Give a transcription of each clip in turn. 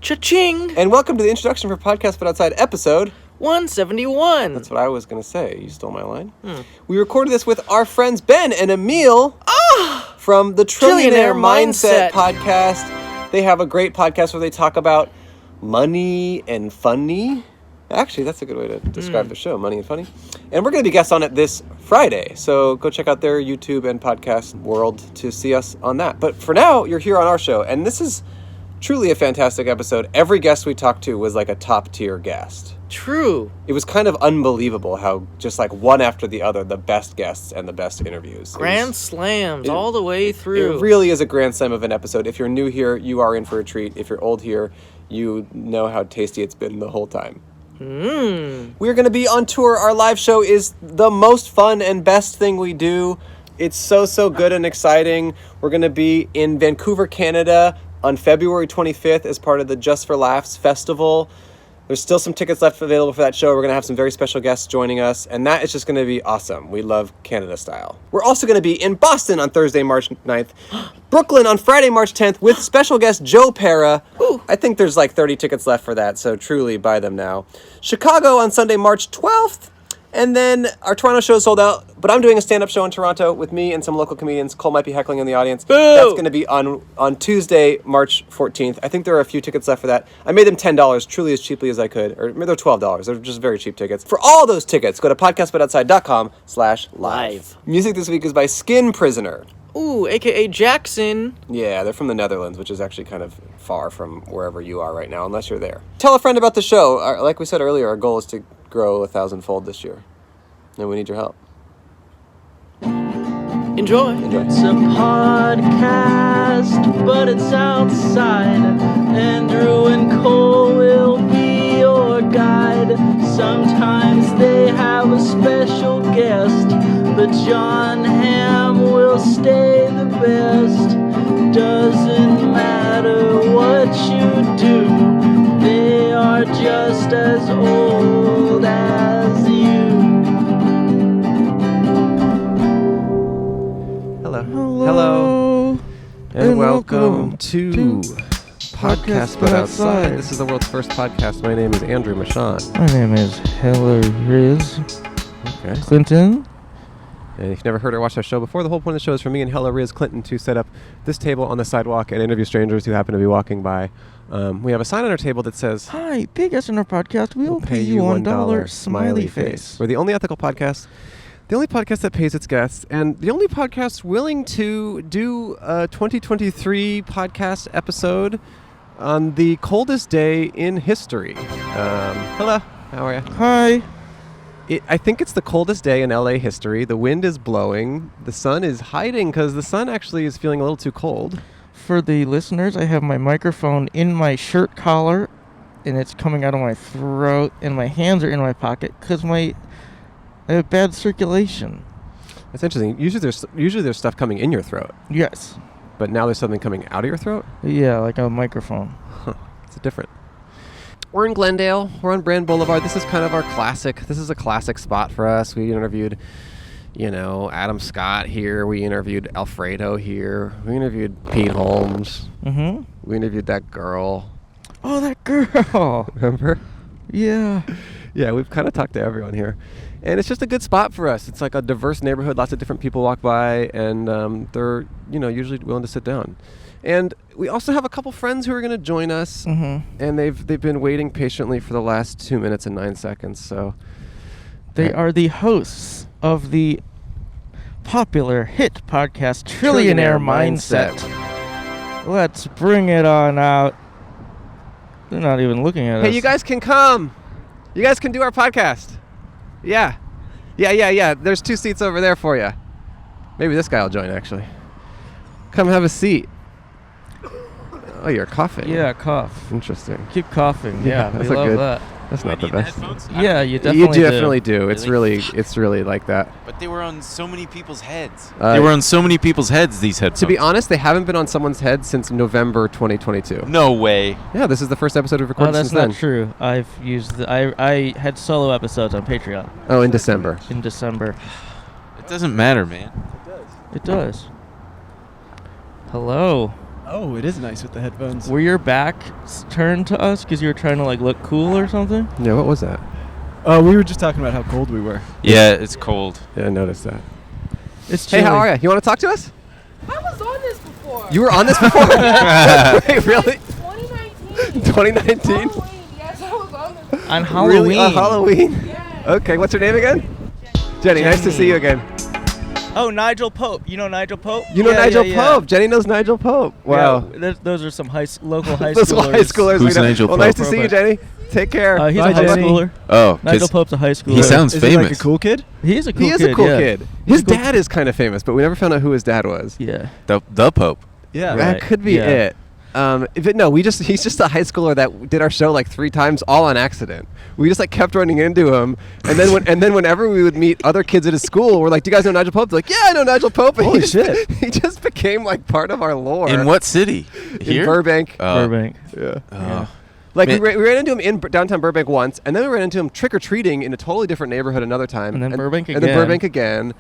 Cha-ching! And welcome to the introduction for Podcast But Outside episode 171. That's what I was going to say. You stole my line. We recorded this with our friends Ben and Emil from the Trillionaire Mindset podcast. They have a great podcast where they talk about money and funny. Actually, that's a good way to describe the show, Money and Funny. And we're going to be guests on it this Friday. So go check out their YouTube and podcast world to see us on that. But for now, you're here on our show. And this is truly a fantastic episode. Every guest we talked to was like a top tier guest. True. It was kind of unbelievable how just like one after the other, the best guests and the best interviews. Grand slams all the way through. It really is a grand slam of an episode. If you're new here, you are in for a treat. If you're old here, you know how tasty it's been the whole time. We're going to be on tour. Our live show is the most fun and best thing we do. It's so good and exciting. We're going to be in Vancouver, Canada on February 25th as part of the Just for Laughs Festival. There's still some tickets left available for that show. We're going to have some very special guests joining us, and that is just going to be awesome. We love Canada style. We're also going to be in Boston on Thursday, March 9th, Brooklyn on Friday, March 10th, with special guest Joe Pera. I think there's like 30 tickets left for that, so truly buy them now. Chicago on Sunday, March 12th, and then our Toronto show is sold out, but I'm doing a stand-up show in Toronto with me and some local comedians. Cole might be heckling in the audience. Boo! That's going to be on Tuesday, March 14th. I think there are a few tickets left for that. I made them $10, truly as cheaply as I could. Or maybe they're $12. They're just very cheap tickets. For all those tickets, go to podcastbutoutside.com/live. Music this week is by Skin Prisoner. Ooh, a.k.a. Jackson. Yeah, they're from the Netherlands, which is actually kind of far from wherever you are right now, unless you're there. Tell a friend about the show. Like we said earlier, our goal is to grow 1,000-fold this year. And we need your help. Enjoy. It's a podcast, but it's outside. Andrew and Cole will be your guide. Sometimes they have a special guest, but John Hamm will stay the best. Doesn't matter what you do, they are just as old as you. Hello. And welcome to Podcast But Outside. This is the world's first podcast. My name is Andrew Michon. My name is Hella Riz. Okay. Clinton. And if you've never heard or watched our show before, the whole point of the show is for me and Hella Riz Clinton to set up this table on the sidewalk and interview strangers who happen to be walking by. We have a sign on our table that says, "Hi, big guest on our podcast. We'll pay you $1 smiley face." We're the only ethical podcast. The only podcast that pays its guests, and the only podcast willing to do a 2023 podcast episode on the coldest day in history. Hello, how are you? Hi. I think it's the coldest day in LA history. The wind is blowing. The sun is hiding because the sun actually is feeling a little too cold. For the listeners, I have my microphone in my shirt collar, and it's coming out of my throat, and my hands are in my pocket because I have bad circulation. That's interesting. Usually there's stuff coming in your throat. Yes. But now there's something coming out of your throat? Yeah, like a microphone. It's different. We're in Glendale. We're on Brand Boulevard. This is kind of our classic. This is a classic spot for us. We interviewed, Adam Scott here. We interviewed Alfredo here. We interviewed Pete Holmes. Mm-hmm. We interviewed that girl. Oh, that girl. Remember? Yeah. Yeah, we've kind of talked to everyone here. And it's just a good spot for us. It's like a diverse neighborhood. Lots of different people walk by, and they're, usually willing to sit down. And we also have a couple friends who are going to join us, and they've been waiting patiently for the last 2 minutes and 9 seconds. So they are the hosts of the popular hit podcast Trillionaire Mindset. Let's bring it on out. They're not even looking at us. Hey, you guys can come. You guys can do our podcast. Yeah. There's 2 seats over there for you. Maybe this guy will join, actually. Come have a seat. Oh, you're coughing. Yeah, cough. Interesting. Keep coughing. Yeah, we love that. That's not the best. Yeah, you definitely do. It's really like that. But they were on so many people's heads. These headphones. To be honest, they haven't been on someone's head since November 2022. No way. Yeah, this is the first episode we've recorded since then. That's not true. I've used I had solo episodes on Patreon. Oh, in December. In December. It doesn't matter, man. It does. Hello. Oh, it is nice with the headphones. Were your backs turned to us because you were trying to like look cool or something? Yeah, what was that? Oh, we were just talking about how cold we were. Yeah, it's cold. Yeah, I noticed that. It's Hey, chilly. how are you? You want to talk to us? I was on this before. You were on this before? Wait, really? 2019. 2019? Halloween. Yes, I was on this. On Halloween. Really? On Halloween? Yes. Okay, what's your name again? Jenny, nice to see you again. Oh, Nigel Pope. You know Nigel Pope? You know Yeah, Nigel yeah, Pope. Jenny knows Nigel Pope. Wow. Yeah, those are some local high Those schoolers. high schoolers. Who's we know. Nigel Well, nice to Pope? see you, Jenny. Take care. He's Bye, a high Jenny. schooler. Oh, Nigel 'cause Pope's a high schooler. he sounds Is he famous. like a cool kid? He is a cool He kid. is a cool yeah. kid. His dad is kind of famous, but we never found out who his dad was. Yeah. The Pope. Yeah. Right. That could be yeah. it. He's just a high schooler that did our show like 3 times, all on accident. We just like kept running into him, and then whenever we would meet other kids at his school, we're like, "Do you guys know Nigel Pope?" They're like, "Yeah, I know Nigel Pope." And Holy shit. He just became like part of our lore. In what city? Here? In Burbank. Burbank. Yeah. Yeah. Like we Man. ran into him in downtown Burbank once, and then we ran into him trick or treating in a totally different neighborhood another time, And then Burbank and then again. Burbank again,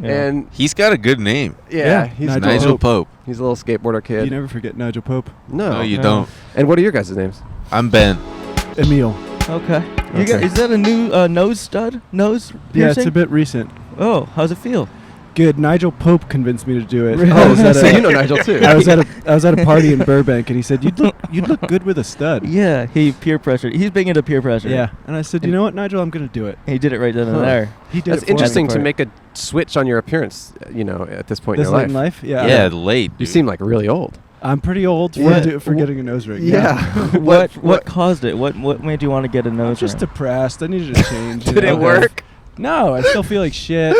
Yeah. and He's got a good name. yeah, Yeah, he's Nigel Pope. He's a little skateboarder kid. You never forget Nigel Pope. No, No, you No. don't. And what are your guys' names? I'm Ben. Emil. Okay. You Okay. got, is that a new nose stud? Nose Yeah, piercing? it's a bit recent. Oh, how's it feel? Good. Nigel Pope convinced me to do it. Really? I was at so a- you know Nigel too. I was at a party in Burbank, and he said, "You'd look good with a stud." Yeah, he peer pressured. He's big into peer pressure. Yeah. And I said, "You know what, Nigel? I'm gonna do it." He did it right then and Huh. there. He did That's it for me. interesting to Part. make a switch on your appearance. At this point This in your late in life. life? Yeah. Yeah, late. You dude. seem like really old. I'm pretty old for, Yeah. for getting a nose ring. Yeah. What caused it? What made you want to get a I'm nose just ring? depressed. I needed a change. you Did know? it work? No, I still feel like shit.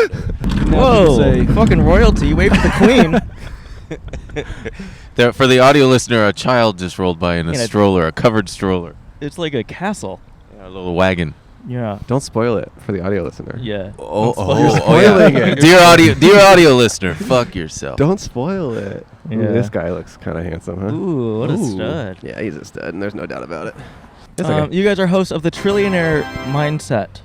Whoa, Say, fucking royalty. Wait for the queen. For the audio listener, a child just rolled by in a In a- stroller, a covered stroller. It's like a castle. A little wagon. Yeah. Don't spoil it for the audio listener. Yeah. Oh, Don't spoil oh, it. yeah. spoiling it. Dear audio listener, fuck yourself. Don't spoil it. Ooh, Yeah. this guy looks kind of handsome, huh? Ooh, what a Ooh. stud. Yeah, he's a stud, and there's no doubt about it. It's okay. You guys are hosts of the Trillionaire Mindset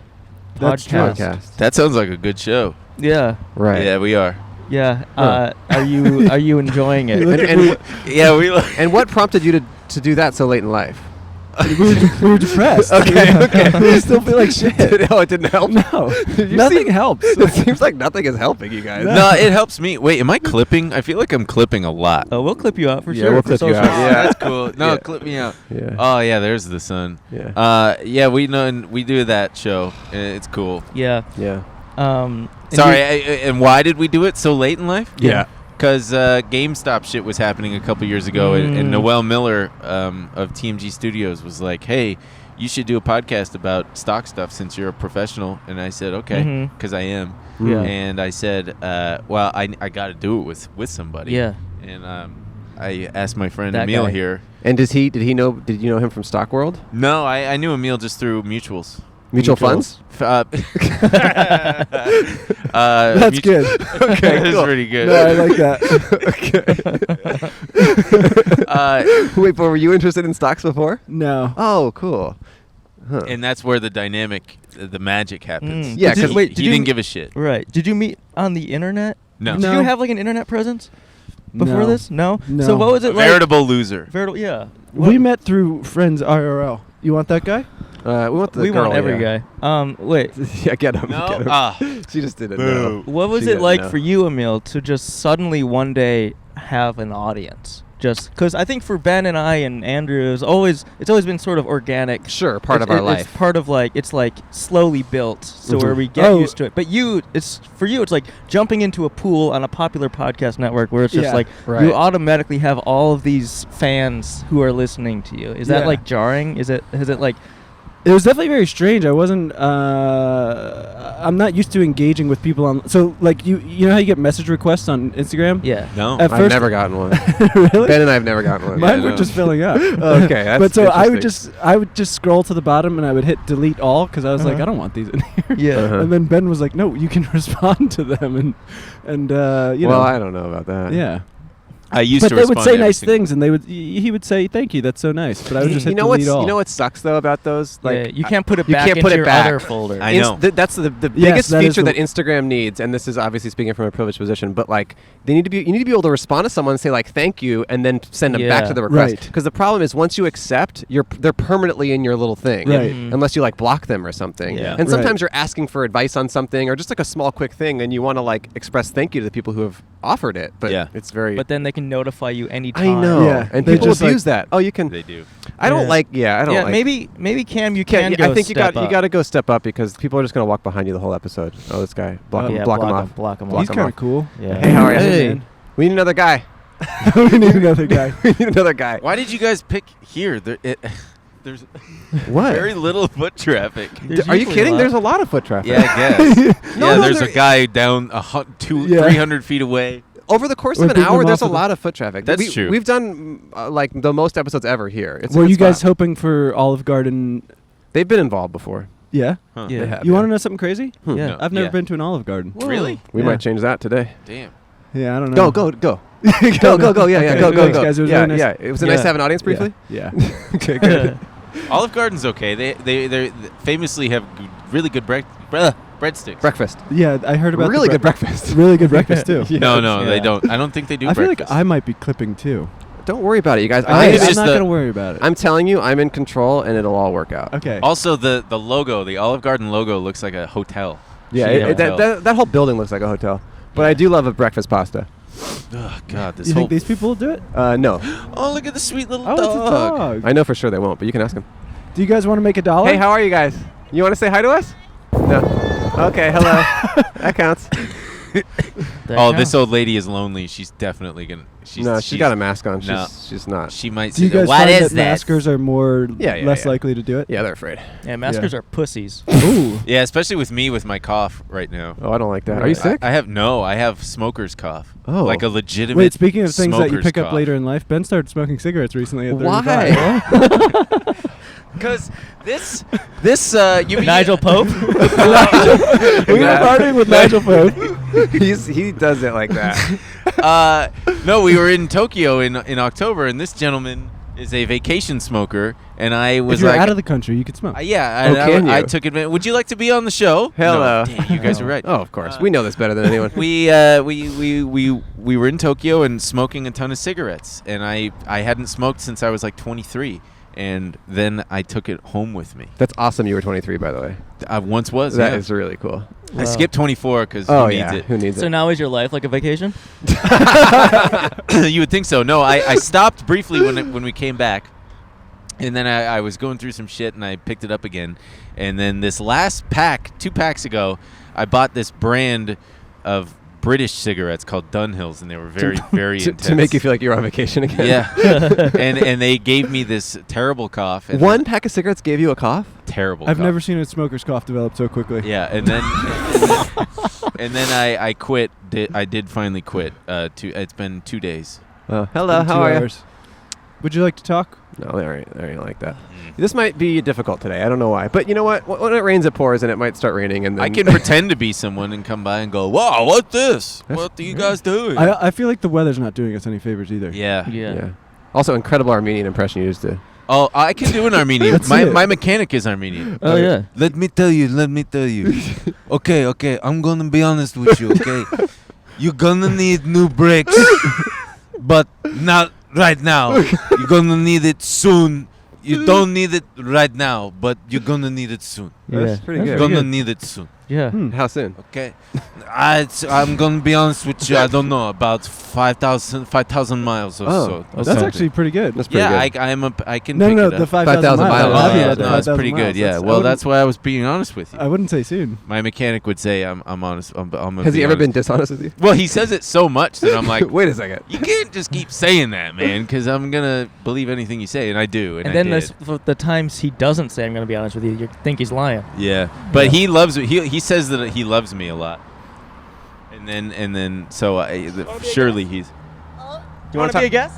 That's true. Podcast. That sounds like a good show. Yeah. Right. Yeah, we are. Yeah. Huh. Are you enjoying it? Yeah, we. And what prompted you to do that so late in life? we were depressed. Okay. We still feel like shit. Oh, it didn't help? No. You Nothing seem- helps. It seems like nothing is helping you guys. No, it helps me. Wait, am I clipping? I feel like I'm clipping a lot. Oh, we'll clip you out for Yeah, sure. we'll for clip you social. out. Yeah. That's cool. No, Yeah. clip me out. Yeah. Oh yeah, there's the sun. Yeah. Yeah, we know, and we do that show. And it's cool. Yeah. Yeah. And Sorry, you- and why did we do it so late in life? Yeah. Because GameStop shit was happening a couple years ago, and Noel Miller of TMG Studios was like, "Hey, you should do a podcast about stock stuff since you're a professional." And I said, "Okay," because I am. Yeah. And I said, "Well, I got to do it with somebody." Yeah. And I asked my friend That Emil guy. here. And did you know him from Stock World? No, I knew Emil just through mutuals. Mutual funds? That's That's good. Okay, That's cool. pretty good. No, I like that. Wait, but were you interested in stocks before? No. Oh, cool. Huh. And that's where the dynamic, the magic happens. Yeah, Did you- 'cause wait, he did you didn't give a shit. Right. Did you meet on the internet? No. Did No. you have like an internet presence before No. this? No. No. So what was A it like? veritable loser. Yeah. We met through friends IRL. You want that guy? We want the We girl, want every yeah. guy. Wait. Yeah, get him. No? Get him. Ah. She just didn't Boo. know. What was She it didn't like know. for you, Emil, to just suddenly one day have an audience? Just because I think for Ben and I and Andrew, it's always been sort of organic. Sure, part of It's- our life. It's part of it's like slowly built, so where Mhm. we get Oh. used to it. But for you, it's like jumping into a pool on a popular podcast network where it's just Yeah. like Right. you automatically have all of these fans who are listening to you. Is that Yeah. like jarring? Is it like It was definitely very strange. I wasn't. I'm not used to engaging with people on. So like you know how you get message requests on Instagram? yeah? No. At I've first- never gotten one. Really? Ben and I have never gotten one. Mine Yeah, were no. just filling up. Okay, that's but so I would interesting. just scroll to the bottom and I would hit delete all because I was like, Uh-huh. I don't want these in here. Yeah. Uh-huh. And then Ben was like, no, you can respond to them and you well, know. I don't know about that. Yeah. I used But to they respond would say to every nice single- things, and he would say thank you. That's so nice. But I would just hit delete all. You know what sucks though about those? Yeah, you can't put it you back can't into put it your back. other folder. I know. That's the Yes, biggest that is feature the- that Instagram needs, and this is obviously speaking from a privileged position, but like you need to be able to respond to someone and say like thank you, and then send them back Yeah. to the request. Right. Because the problem is once you accept, they're permanently in your little thing, Right. unless you like block them or something. Yeah. And sometimes Right. you're asking for advice on something or just like a small quick thing, and you want to like express thank you to the people who have offered it. But Yeah. it's very. But then they can notify you I anytime. know, Yeah. and They people just, abuse that. Oh, you can. They do. I don't Yeah. like. Yeah, I don't Yeah, like. maybe Cam, you can go I think you step up. got to go step up because people are just gonna walk behind you the whole episode. Oh, this guy, block him, Yeah, block him off. Block him Block He's off. him kind off. of cool. Yeah. Hey, how are you? Hey. We need another guy. We need another guy. We need another guy. Why did you guys pick here? There's What? very little foot traffic. There's Are you usually kidding? a lot. There's a lot of foot traffic. Yeah, I guess. No, yeah, no, there's there- a guy down 300 feet away. Over the course Or of an pick them hour, there's a off of the- lot of foot traffic. That's true. We've done like the most episodes ever here. It's a Were good you guys spot. hoping for Olive Garden? They've been involved before. Yeah. Huh. Yeah. They have. You want to know something crazy? Yeah. No. I've never Yeah. been to an Olive Garden. Really? We Yeah. might change that today. Damn. Yeah, I don't know. Go. Go. Yeah, Okay, go. thanks, guys. It was yeah, really nice. yeah. It was nice Yeah. to have an audience briefly. Yeah. Okay, good. Olive Garden's okay. They famously have really good breadsticks. Breakfast. Yeah, I heard about Really the good breakfast. Really good breakfast too. No, Yeah. they don't. I don't think they do I feel breakfast. like I might be clipping too. Don't worry about it, you guys. I think it's I'm just not the- gonna worry about it. I'm telling you, I'm in control, and it'll all work out. Okay. Also, the logo, the Olive Garden logo, looks like a hotel. Yeah, Shitty hotel. that whole building looks like a hotel. But I do love a breakfast pasta. Oh God, this You whole. think these people will do it? No, Oh, look at the sweet little Oh, it's a dog. I know for sure they won't, but you can ask them. Do you guys want to make $1? Hey, how are you guys? You want to say hi to us? No. Okay, hello. That counts. Oh, this old lady is lonely. She's definitely gonna. She's got a mask on. No. She's not. She might. Do you say, guys what find is that this? maskers are more Yeah, less yeah. likely to do it? Yeah, they're afraid. Yeah, maskers Yeah. are pussies. Ooh. Yeah, especially with me with my cough right now. Oh, I don't like that. Are you sick? I have smoker's cough. Oh. Like a legitimate. Wait, speaking of things that you smoker's pick up cough. later in life, Ben started smoking cigarettes recently at 35. Why? Because you Nigel Pope? We were partying with Nigel Pope. He does it like that. No, we were in Tokyo in October, and this gentleman is a vacation smoker, and I was If you're like, out of the country, you could smoke. yeah, Oh, can I you? took advantage. Would you like to be on the show? Hello. No. Damn, you guys are right. Oh, of course. We know this better than anyone. We were in Tokyo and smoking a ton of cigarettes, and I hadn't smoked since I was like 23, and then I took it home with me. That's awesome. You were 23, by the way. I once was. That yeah. is really cool. I skipped 24 because Oh who yeah. needs Who needs So it? now is your life like a vacation? it? You would think so. No, I stopped briefly when we came back. And then I was going through some shit, and I picked it up again. And then this last pack, 2 packs ago, I bought this brand of British cigarettes called Dunhills, and they were very, very intense. to make you feel like you're on vacation again. Yeah. and they gave me this terrible cough. And One pack of cigarettes gave you a cough? terrible I've cough. never seen a smoker's cough develop so quickly. Yeah, and then I quit. I did finally quit. It's been 2 days. Oh, hello. In 2 How are you? hours. Would you like to talk? No, they aren't like that. This might be difficult today. I don't know why, but you know what? When it rains, it pours, and it might start raining. And then I can pretend to be someone and come by and go, "Wow, what's this? What are you guys doing?" I feel like the weather's not doing us any favors either. Yeah. Yeah. Also, incredible Armenian impression you used to. Oh, I can do an Armenian. Let's my see it. my mechanic is Armenian. Oh, yeah. Let me tell you. Okay, I'm gonna be honest with you, okay? You're gonna need new brakes, but not right now. You're gonna need it soon. You don't need it right now, but you're gonna need it soon. That's pretty That's good. You're pretty gonna good. need it soon. Yeah. How soon? Okay, I'm gonna be honest with you. I don't know, about 5,000 miles or Oh, so. or That's something. actually pretty good. That's pretty Yeah, good. I can. No, pick no, it the up. 5,000 5,000 miles. miles. I'm Oh, happy yeah, about the no, that's 5,000 pretty miles. good. Yeah, That's- well, that's why I was being honest with you. I wouldn't say soon. My mechanic would say I'm honest. I'm Has he ever honest. been dishonest with you? Well, he says it so much that I'm like, Wait a second. you can't just keep saying that, man, because I'm gonna believe anything you say, and I do. And And I then did. the times he doesn't say, I'm going to be honest with you, you think he's lying. Yeah, but he loves me. He says that he loves me a lot. And then so surely he's. Do you want to be a guest?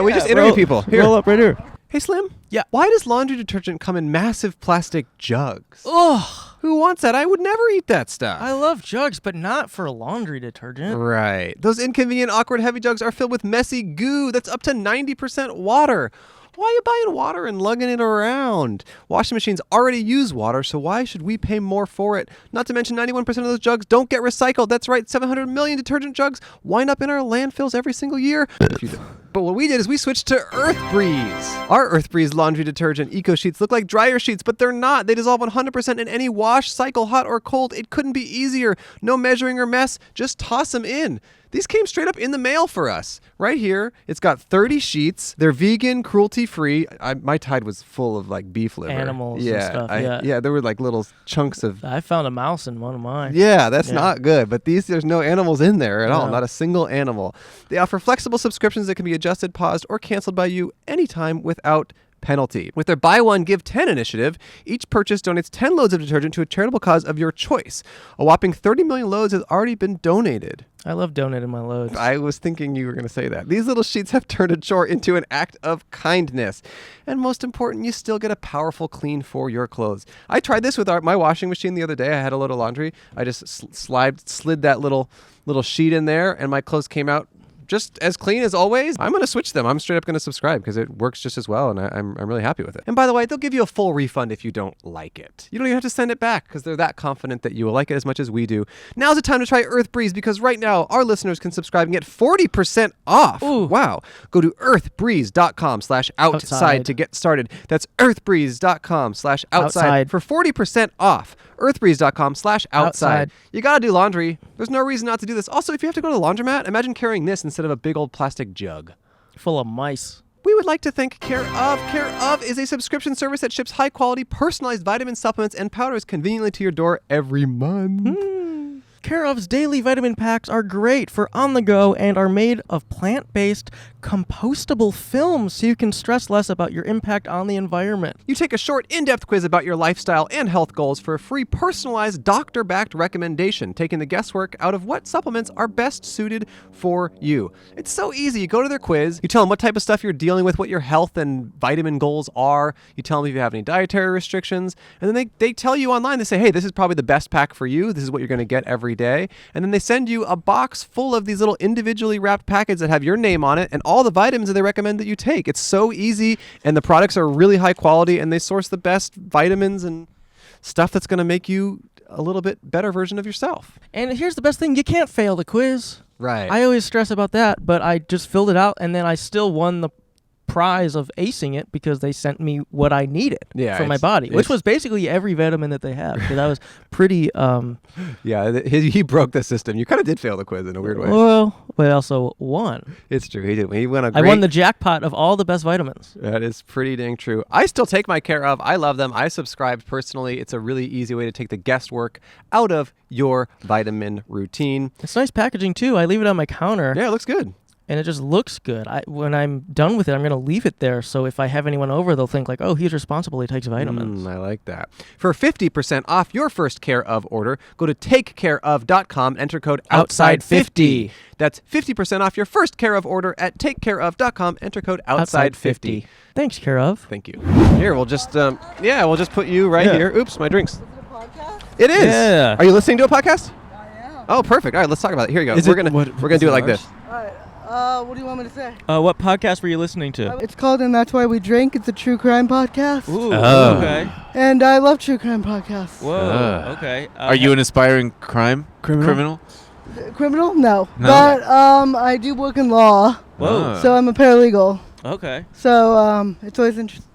We just interview people. Here. Roll up right here. Hey, Slim. Yeah. Why does laundry detergent come in massive plastic jugs? Oh, Who wants that? I would never eat that stuff. I love jugs, but not for laundry detergent. Right. Those inconvenient, awkward, heavy jugs are filled with messy goo that's up to 90% water. Why are you buying water and lugging it around? Washing machines already use water, so why should we pay more for it? Not to mention 91% of those jugs don't get recycled. That's right, 700 million detergent jugs wind up in our landfills every single year. But what we did is we switched to Earth Breeze. Our Earth Breeze laundry detergent eco sheets look like dryer sheets, but they're not. They dissolve 100% in any wash cycle, hot or cold. It couldn't be easier. No measuring or mess. Just toss them in. These came straight up in the mail for us. Right here, it's got 30 sheets. They're vegan, cruelty-free. My Tide was full of like beef liver. Animals and stuff, Yeah, there were like little chunks of... I found a mouse in one of mine. Yeah, that's not good. But there's no animals in there at all. No. Not a single animal. They offer flexible subscriptions that can be adjusted, paused, or canceled by you anytime without penalty. With their Buy One, Give 10 initiative, each purchase donates 10 loads of detergent to a charitable cause of your choice. A whopping 30 million loads has already been donated. I love donating my loads. I was thinking you were going to say that. These little sheets have turned a chore into an act of kindness. And most important, you still get a powerful clean for your clothes. I tried this with my washing machine the other day. I had a load of laundry. I just slid that little sheet in there, and my clothes came out just as clean as always. I'm going to switch them. I'm straight up going to subscribe because it works just as well, and I'm really happy with it. And by the way, they'll give you a full refund if you don't like it. You don't even have to send it back because they're that confident that you will like it as much as we do. Now's the time to try Earth Breeze because right now our listeners can subscribe and get 40% off. Ooh. Wow. Go to earthbreeze.com/outside to get started. That's earthbreeze.com/outside for 40% off. earthbreeze.com/outside. You got to do laundry. There's no reason not to do this. Also, if you have to go to the laundromat, imagine carrying this instead of a big old plastic jug. Full of mice. We would like to thank Care Of. Care Of is a subscription service that ships high-quality, personalized vitamin supplements and powders conveniently to your door every month. Care Of's daily vitamin packs are great for on the go and are made of plant-based compostable films so you can stress less about your impact on the environment. You take a short, in-depth quiz about your lifestyle and health goals for a free, personalized, doctor-backed recommendation, taking the guesswork out of what supplements are best suited for you. It's so easy. You go to their quiz, you tell them what type of stuff you're dealing with, what your health and vitamin goals are, you tell them if you have any dietary restrictions, and then they tell you online, they say, hey, this is probably the best pack for you, this is what you're going to get every day, and then they send you a box full of these little individually wrapped packets that have your name on it and all the vitamins that they recommend that you take. It's so easy, and the products are really high quality, and they source the best vitamins and stuff that's going to make you a little bit better version of yourself. And here's the best thing, you can't fail the quiz. Right. I always stress about that, but I just filled it out, and then I still won the prize of acing it because they sent me what I needed for my body, which was basically every vitamin that they have, because I was pretty... Yeah, he broke the system. You kind of did fail the quiz in a weird way. Well, but I also won. It's true. He did. He won I won the jackpot of all the best vitamins. That is pretty dang true. I still take my Care Of. I love them. I subscribed personally. It's a really easy way to take the guesswork out of your vitamin routine. It's nice packaging, too. I leave it on my counter. Yeah, it looks good. And it just looks good. When I'm done with it, I'm going to leave it there. So if I have anyone over, they'll think like, oh, he's responsible. He takes vitamins. I like that. For 50% off your first Care Of order, go to takecareof.com and enter code OUTSIDE50. That's 50% off your first Care Of order at takecareof.com. Enter code OUTSIDE50. Thanks, Care Of. Thank you. Here, we'll just we'll just put you right here. Oops, my drinks. Is it a podcast? It is. Yeah. Are you listening to a podcast? I am. Oh, perfect. All right, let's talk about it. Here you go. Is We're it- gonna what- do it like ours? this. All right. What do you want me to say? What podcast were you listening to? It's called And That's Why We Drink. It's a true crime podcast. Ooh, Oh. okay. And I love true crime podcasts. Whoa, okay. Are you an aspiring criminal? Criminal? No. No. But I do work in law, Whoa. so I'm a paralegal. Okay. So it's always interesting.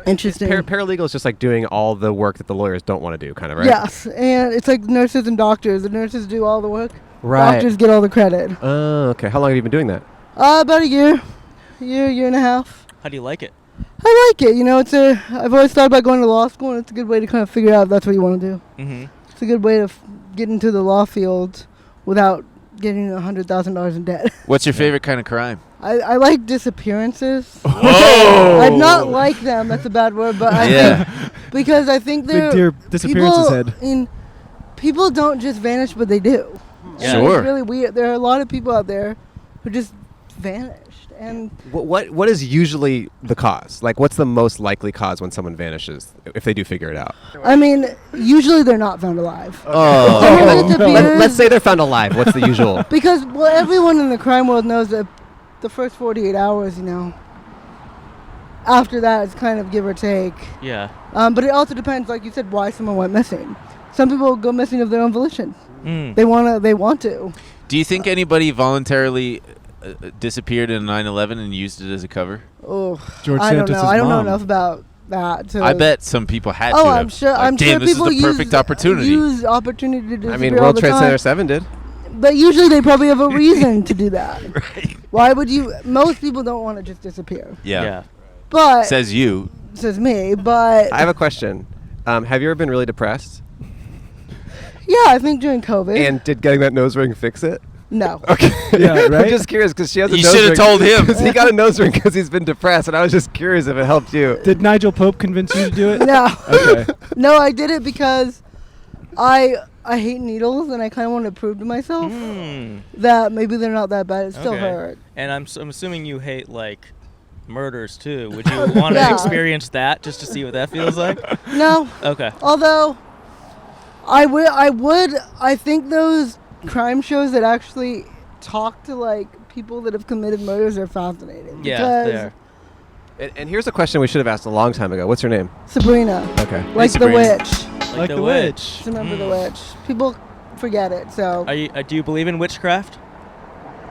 Paralegal is just like doing all the work that the lawyers don't want to do, kind of, right? Yes, and it's like nurses and doctors. The nurses do all the work. Right. Doctors get all the credit. Oh, okay. How long have you been doing that? About a year and a half. How do you like it? I like it. You know, I've always thought about going to law school, and it's a good way to kind of figure out if that's what you want to do. Mm-hmm. It's a good way to get into the law field without getting $100,000 in debt. What's your favorite kind of crime? I like disappearances. Whoa! I not like them. That's a bad word, but I think, because I think Big they're deer disappearances head. People don't just vanish, but they do. Yeah. And Sure. It's really weird. There are a lot of people out there who just vanished, And what is usually the cause? Like, what's the most likely cause when someone vanishes, if they do figure it out? I mean, usually they're not found alive. Oh. Let's say they're found alive. What's the usual? Because, well, everyone in the crime world knows that the first 48 hours, after that, it's kind of give or take. Yeah. But it also depends, like you said, why someone went missing. Some people go missing of their own volition. Mm. They want to. Do you think anybody voluntarily disappeared in 9/11 and used it as a cover? Oh, George I don't Santos' know. I don't know mom. enough about that. I bet some people had to. Oh, have. I'm sure. Like, I'm damn, sure this people is the perfect opportunity. use opportunity to disappear I mean, all World the Trade time. Center 7 did. But usually they probably have a reason to do that. Right. Why would you? Most people don't want to just disappear. Yeah. But Says you. says me. But I have a question. Have you ever been really depressed? yeah, I think during COVID. And did getting that nose ring fix it? No. Okay. Yeah, right? I'm just curious because she has a You nose ring. should have told him. 'Cause he got a nose ring because he's been depressed, and I was just curious if it helped you. Did Nigel Pope convince you to do it? No. Okay. No, I did it because I hate needles, and I kind of want to prove to myself that maybe they're not that bad. It still hurt. And I'm assuming you hate like murders too. Would you want to Yeah. experience that just to see what that feels like? No. Okay. Although, I think those crime shows that actually talk to like people that have committed murders are fascinating. Yeah, because they are. And here's a question we should have asked a long time ago. What's your name? Sabrina, Okay. like the Sabrina. witch. Like the witch. Just remember the witch. People forget it, so. Are you? Do you believe in witchcraft?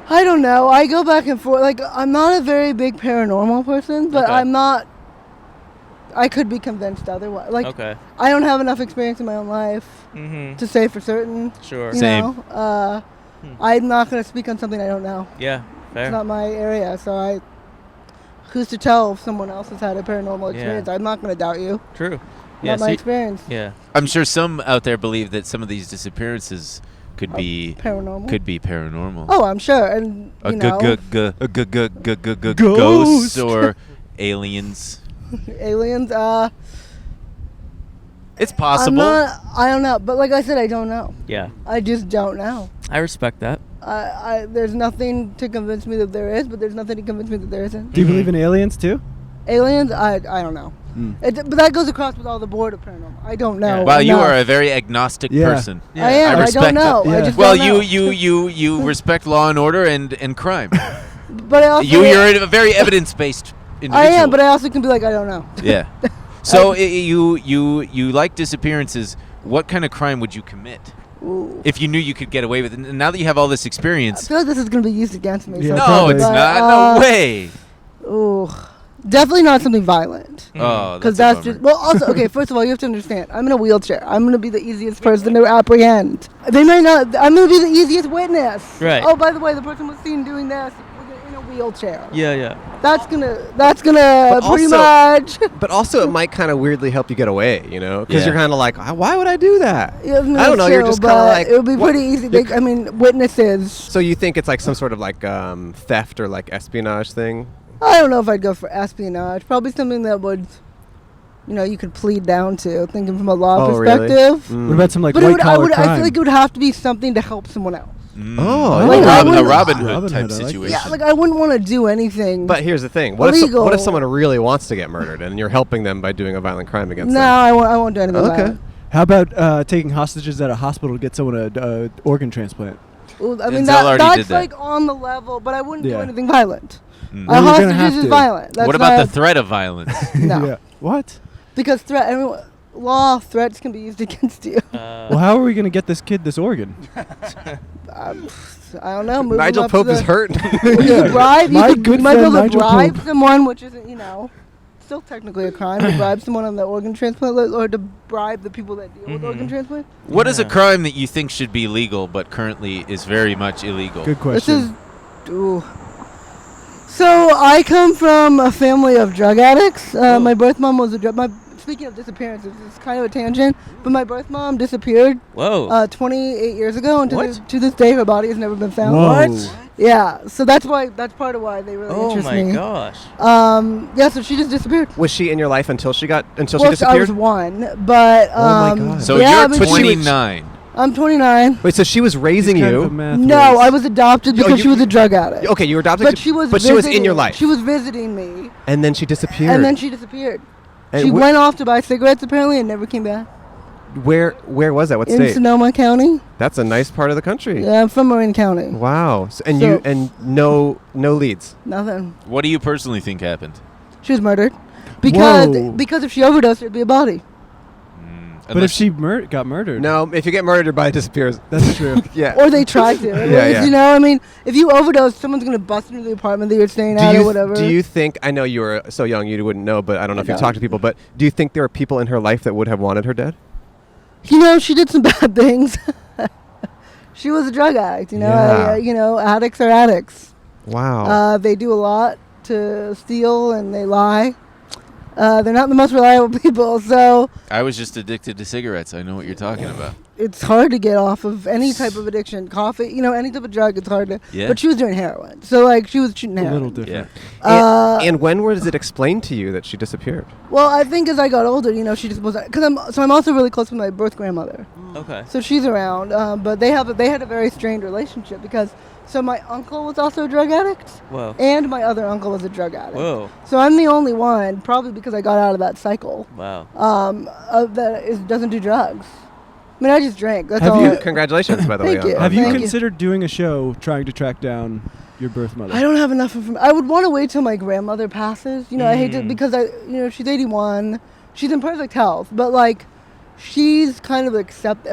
I don't know. I go back and forth. Like, I'm not a very big paranormal person, but Okay. I'm not. I could be convinced otherwise. Like, Okay. I don't have enough experience in my own life Mm-hmm. to say for certain. Sure. You Same. know? I'm not going to speak on something I don't know. Yeah. Fair. It's not my area, so who's to tell if someone else has had a paranormal experience? I'm not going to doubt you. True. Not my experience. Yeah. I'm sure some out there believe that some of these disappearances could be Paranormal. could be paranormal. Oh, I'm sure, and A you know, ghosts or aliens. aliens. It's possible. I don't know, but like I said, I don't know. Yeah. I just don't know. I respect that. There's nothing to convince me that there is, but there's nothing to convince me that there isn't. Do you believe in aliens too? Aliens? I don't know. But that goes across with all the board of paranormal. I don't know. Yeah. Wow, you enough. are a very agnostic person. Yeah. I am. I respect don't know. that. I Yeah. just Well, don't know. you respect law and order and crime. But I also You're a very evidence-based individual. I am, but I also can be like, I don't know. Yeah. So you like disappearances. What kind of crime would you commit Ooh. if you knew you could get away with it? And now that you have all this I experience, feel like this is going to be used against me. Yeah, so no, it's but, not. No way. Ooh. Definitely not something violent. Oh, Because that's a that's bummer. just, well, also, okay, first of all, you have to understand, I'm in a wheelchair. I'm going to be the easiest person to apprehend. They might not, I'm going to be the easiest witness. Right. Oh, by the way, the person was seen doing this in a wheelchair. Yeah. Yeah. That's gonna But pretty also- much. But also, it might kind of weirdly help you get away, you know? Because Yeah. you're kind of like, why would I do that? Yeah, I don't know, you're just kinda but like, it would be what? pretty easy. I mean, witnesses. So you think it's like some sort of like theft or like espionage thing? I don't know if I'd go for espionage. Probably something that would, you could plead down to, thinking from a law Oh, really? perspective. What about some like But white collar I crime? feel like it would have to be something to help someone else. Oh, Like, I a wouldn't- Robin Hood Robin type Hood, I like situation. Yeah, like I wouldn't want to do anything. But here's the thing: what Illegal. if someone really wants to get murdered, and you're helping them by doing a violent crime against no, them? I won't do anything. Okay. violent. How about taking hostages at a hospital to get someone a organ transplant? Well, I mean, Denzel already that's did that. like on the level, but I wouldn't do Yeah. anything violent. Mm. Well, you're gonna have Hostages is to. violent. That's What about not- the threat of violence? No. Yeah. What? Because law threats can be used against you. Well, how are we going to get this kid this organ? I don't know. Move Nigel them up to Pope is the- hurt. You could bribe. My You could, good you might be friend able to Nigel bribe Pope. someone, which isn't, still technically a crime to bribe someone on the organ transplant, or to bribe the people that deal with organ transplant. What is a crime that you think should be legal but currently is very much illegal? Good This question. is. Ooh. So I come from a family of drug addicts. My birth mom was a drug. Speaking of disappearances, it's kind of a tangent, but my birth mom disappeared Whoa. 28 years ago, and What? to this day, her body has never been found. Whoa. Yeah, so that's part of why they really Oh interest my me. gosh. Yeah, so she just disappeared. Was she in your life until she Well, disappeared? I was 1, but Oh my God. So yeah, you're but she was- 29. I'm 29. Wait, so she was raising you? No, I was adopted because she was a drug addict. Okay, you were adopted, but she was in your life. She was visiting me. And then she disappeared. And she went off to buy cigarettes apparently and never came back. Where was that? What state? In Sonoma County. That's a nice part of the country. Yeah, I'm from Marin County. Wow. No leads. Nothing. What do you personally think happened? She was murdered. Because if she overdosed, it'd be a body. But if she got murdered. No, if you get murdered, your body disappears. That's true. Yeah. Or they tried to. Yeah. You know, I mean, if you overdose, someone's going to bust into the apartment that you're staying at or whatever. Do you think, I know you were so young you wouldn't know, but I don't know if you talked to people, but do you think there are people in her life that would have wanted her dead? You know, she did some bad things. She was a drug addict, you know. Yeah. Addicts are addicts. Wow. They do a lot to steal and they lie. They're not the most reliable people, so... I was just addicted to cigarettes. I know what you're talking about. It's hard to get off of any type of addiction. Coffee, any type of drug, it's hard to... Yeah. But she was doing heroin, so, she was shooting heroin. A little different. Yeah. And when was it explained to you that she disappeared? Well, I think as I got older, she just was... Because I'm also really close with my birth grandmother. Okay. So she's around, but they had a very strained relationship because... So my uncle was also a drug addict. Whoa. And my other uncle was a drug addict. Whoa. So I'm the only one, probably because I got out of that cycle. Wow. That doesn't do drugs. I mean, I just drank. That's Have all. you? Congratulations, by the way. Thank you. Have you Thank considered doing a show trying to track down your birth mother? I don't have enough information. I would want to wait till my grandmother passes. I hate to because she's 81. She's in perfect health, but she's kind of I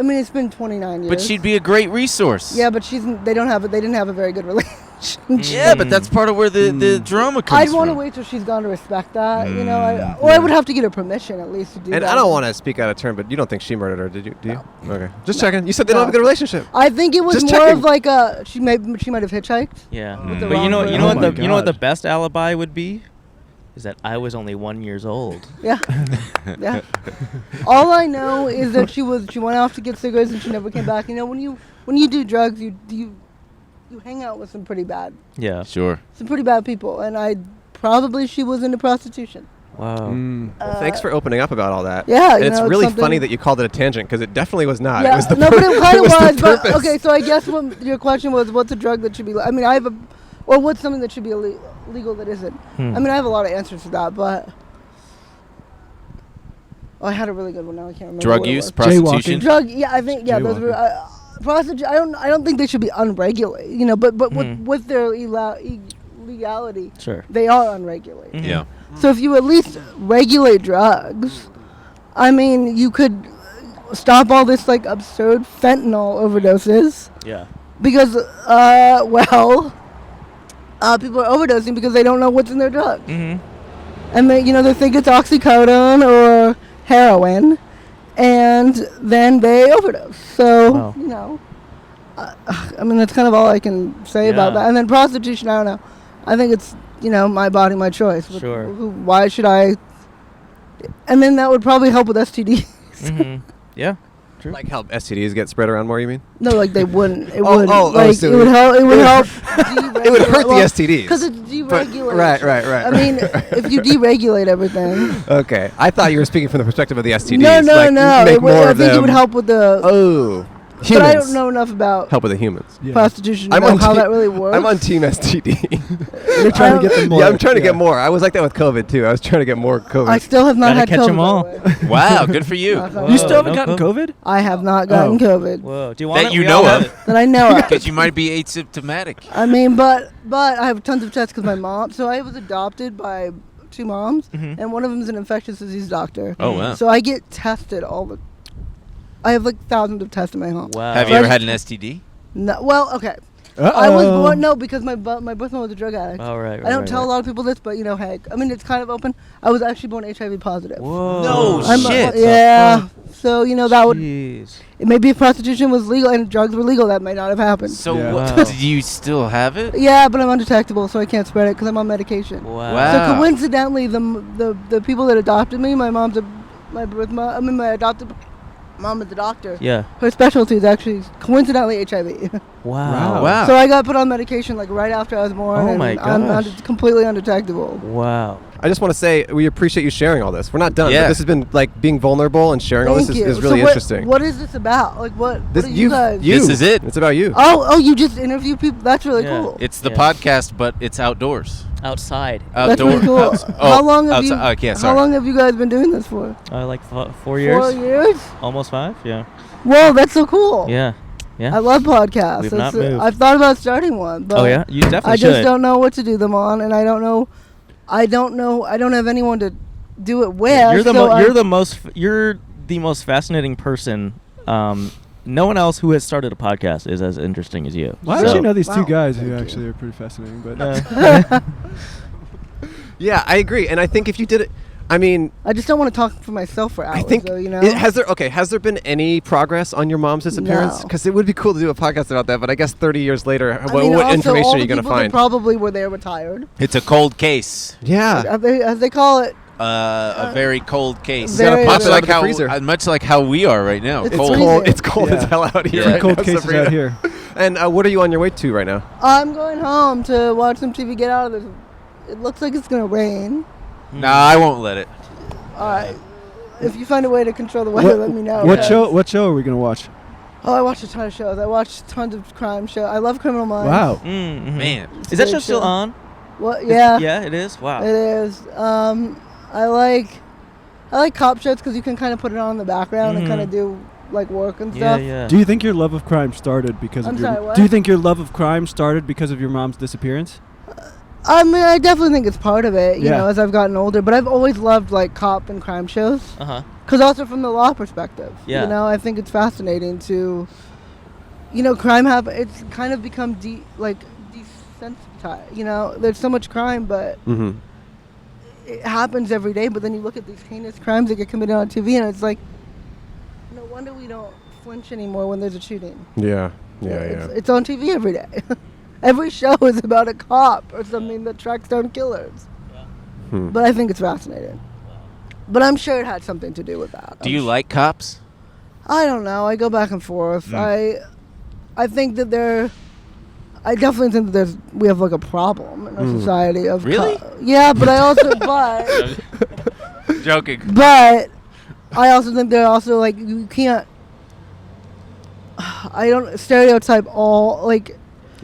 mean, it's been 29 years. But she'd be a great resource. Yeah, but they didn't have a very good relationship. Yeah, but that's part of where the drama comes I'd from. want to wait till she's gone to respect that, I would have to get her permission at least to do that. And I don't want to speak out of turn, but you don't think she murdered her, did you? Do you? Okay. Just checking. You said they don't have a good relationship. I think it was Just more checking. of she might have hitchhiked. Yeah. With the But wrong you know person. what the best alibi would be? Is that I was only 1 year old. Yeah. Yeah. All I know is that she went off to get cigarettes and she never came back. When you do drugs, you hang out with some pretty bad. Yeah. Sure. Some pretty bad people, and she was into prostitution. Wow. Well, thanks for opening up about all that. Yeah, it's really funny that you called it a tangent because it definitely was not. Yeah, It was the but it kind of was. But purpose. okay, so I guess what your question was, what's a drug that should be? I mean, or what's something that should be illegal that isn't? I mean, I have a lot of answers to that, but I had a really good one. Now I can't remember. Drug use, prostitution. I think those were prostitution. I don't think they should be unregulated. But with their legality, sure, they are unregulated. Yeah. So if you at least regulate drugs, I mean, you could stop all this absurd fentanyl overdoses. Yeah. Because people are overdosing because they don't know what's in their drugs. Mm-hmm. And they think it's oxycodone or heroin, and then they overdose. So, I mean, that's kind of all I can say about that. And then prostitution, I don't know. I think it's, my body, my choice. Sure. Why should I? And then that would probably help with STDs. Mm-hmm. Yeah. True. Help STDs get spread around more, you mean? No, they wouldn't. It would. would. So it would help. It would help. It would hurt the STDs. Because it's deregulated. Right. I mean, if you deregulate everything. Okay. I thought you were speaking from the perspective of the STDs. No. Make more I of think them. it would help with the. Oh. Humans. But I don't know enough about help with the humans. Prostitution. To know how that really works. I'm on Team STD. You're trying to get them more. Yeah, I'm trying to get more. I was like that with COVID too. I was trying to get more COVID. I still have not had catch COVID. them all. Wow, good for you. You still haven't gotten COVID? I have not gotten COVID. Whoa. Do you want that you know of? That I know of. Because you might be asymptomatic. I mean, but I have tons of tests because my mom. So I was adopted by 2 moms, and one of them is an infectious disease doctor. Oh wow. So I get tested all the. I have thousands of tests in my home. Wow. Have you ever had an STD? No. Well, okay. Uh-oh. I was born because my birth mom was a drug addict. Oh right. I don't tell a lot of people this, but hey, I mean it's kind of open. I was actually born HIV positive. Whoa. No shit. Yeah. So that would. Jeez. Maybe if prostitution was legal and drugs were legal, that might not have happened. So do you still have it? Yeah, but I'm undetectable, so I can't spread it because I'm on medication. Wow. So coincidentally, the people that adopted me, my adopted mom is a doctor. Yeah. Her specialty is actually coincidentally HIV. Wow. So I got put on medication like right after I was born. Oh my gosh. I'm completely undetectable. Wow. I just want to say we appreciate you sharing all this. We're not done. But this has been like being vulnerable and sharing all this is really interesting. What is this about? Like what are you guys? This is it. It's about you. Oh, you just interview people. That's really cool. It's the podcast, but it's outdoors. Outside. That's really cool. How long have How long have you guys been doing this for? Like 4 years. 4 years? Almost 5. Yeah. Whoa, that's so cool. Yeah. Yeah. I love podcasts. We've not moved. I've thought about starting one, but you definitely should. I just don't know what to do them on, and I don't know. I don't have anyone to do it with. You're the most fascinating person. No one else who has started a podcast is as interesting as you. Well, I actually know these two guys who actually are pretty fascinating. But yeah, I agree, and I think if you did it. I mean, I just don't want to talk for myself for hours. I think, though, you know. Has there been any progress on your mom's disappearance? Because it would be cool to do a podcast about that. But I guess 30 years later, what information are you going to find? Probably were there retired. It's a cold case. Yeah, as they call it. A very cold case. Much like how we are right now. It's cold. It's cold as hell out here. Pretty cold cases out here. And what are you on your way to right now? I'm going home to watch some TV. Get out of this. It looks like it's going to rain. Nah, I won't let it. All right. If you find a way to control the weather, let me know. What show are we going to watch? Oh, I watch a ton of shows. I watch tons of crime shows. I love Criminal Minds. Wow. Mm-hmm. Man. Is that show still on? What? Yeah. Yeah, it is. Wow. It is. I like cop shows because you can kind of put it on in the background and kind of do like work and stuff. Yeah. Do you think your love of crime started because of your? What? Do you think your love of crime started because of your mom's disappearance? I mean, I definitely think it's part of it, you know, as I've gotten older. But I've always loved, like, cop and crime shows. Because also from the law perspective. Yeah. You know, I think it's fascinating to, you know, it's kind of become, desensitized. You know, there's so much crime, but it happens every day. But then you look at these heinous crimes that get committed on TV, and it's like, no wonder we don't flinch anymore when there's a shooting. Yeah. It's on TV every day. Every show is about a cop or something that tracks down killers. But I think it's fascinating. But I'm sure it had something to do with that. Do you like cops? I don't know. I go back and forth. I think that I definitely think that we have like a problem in our society of really. Yeah, but I also joking. But I also think they're also like you can't. I don't stereotype all like.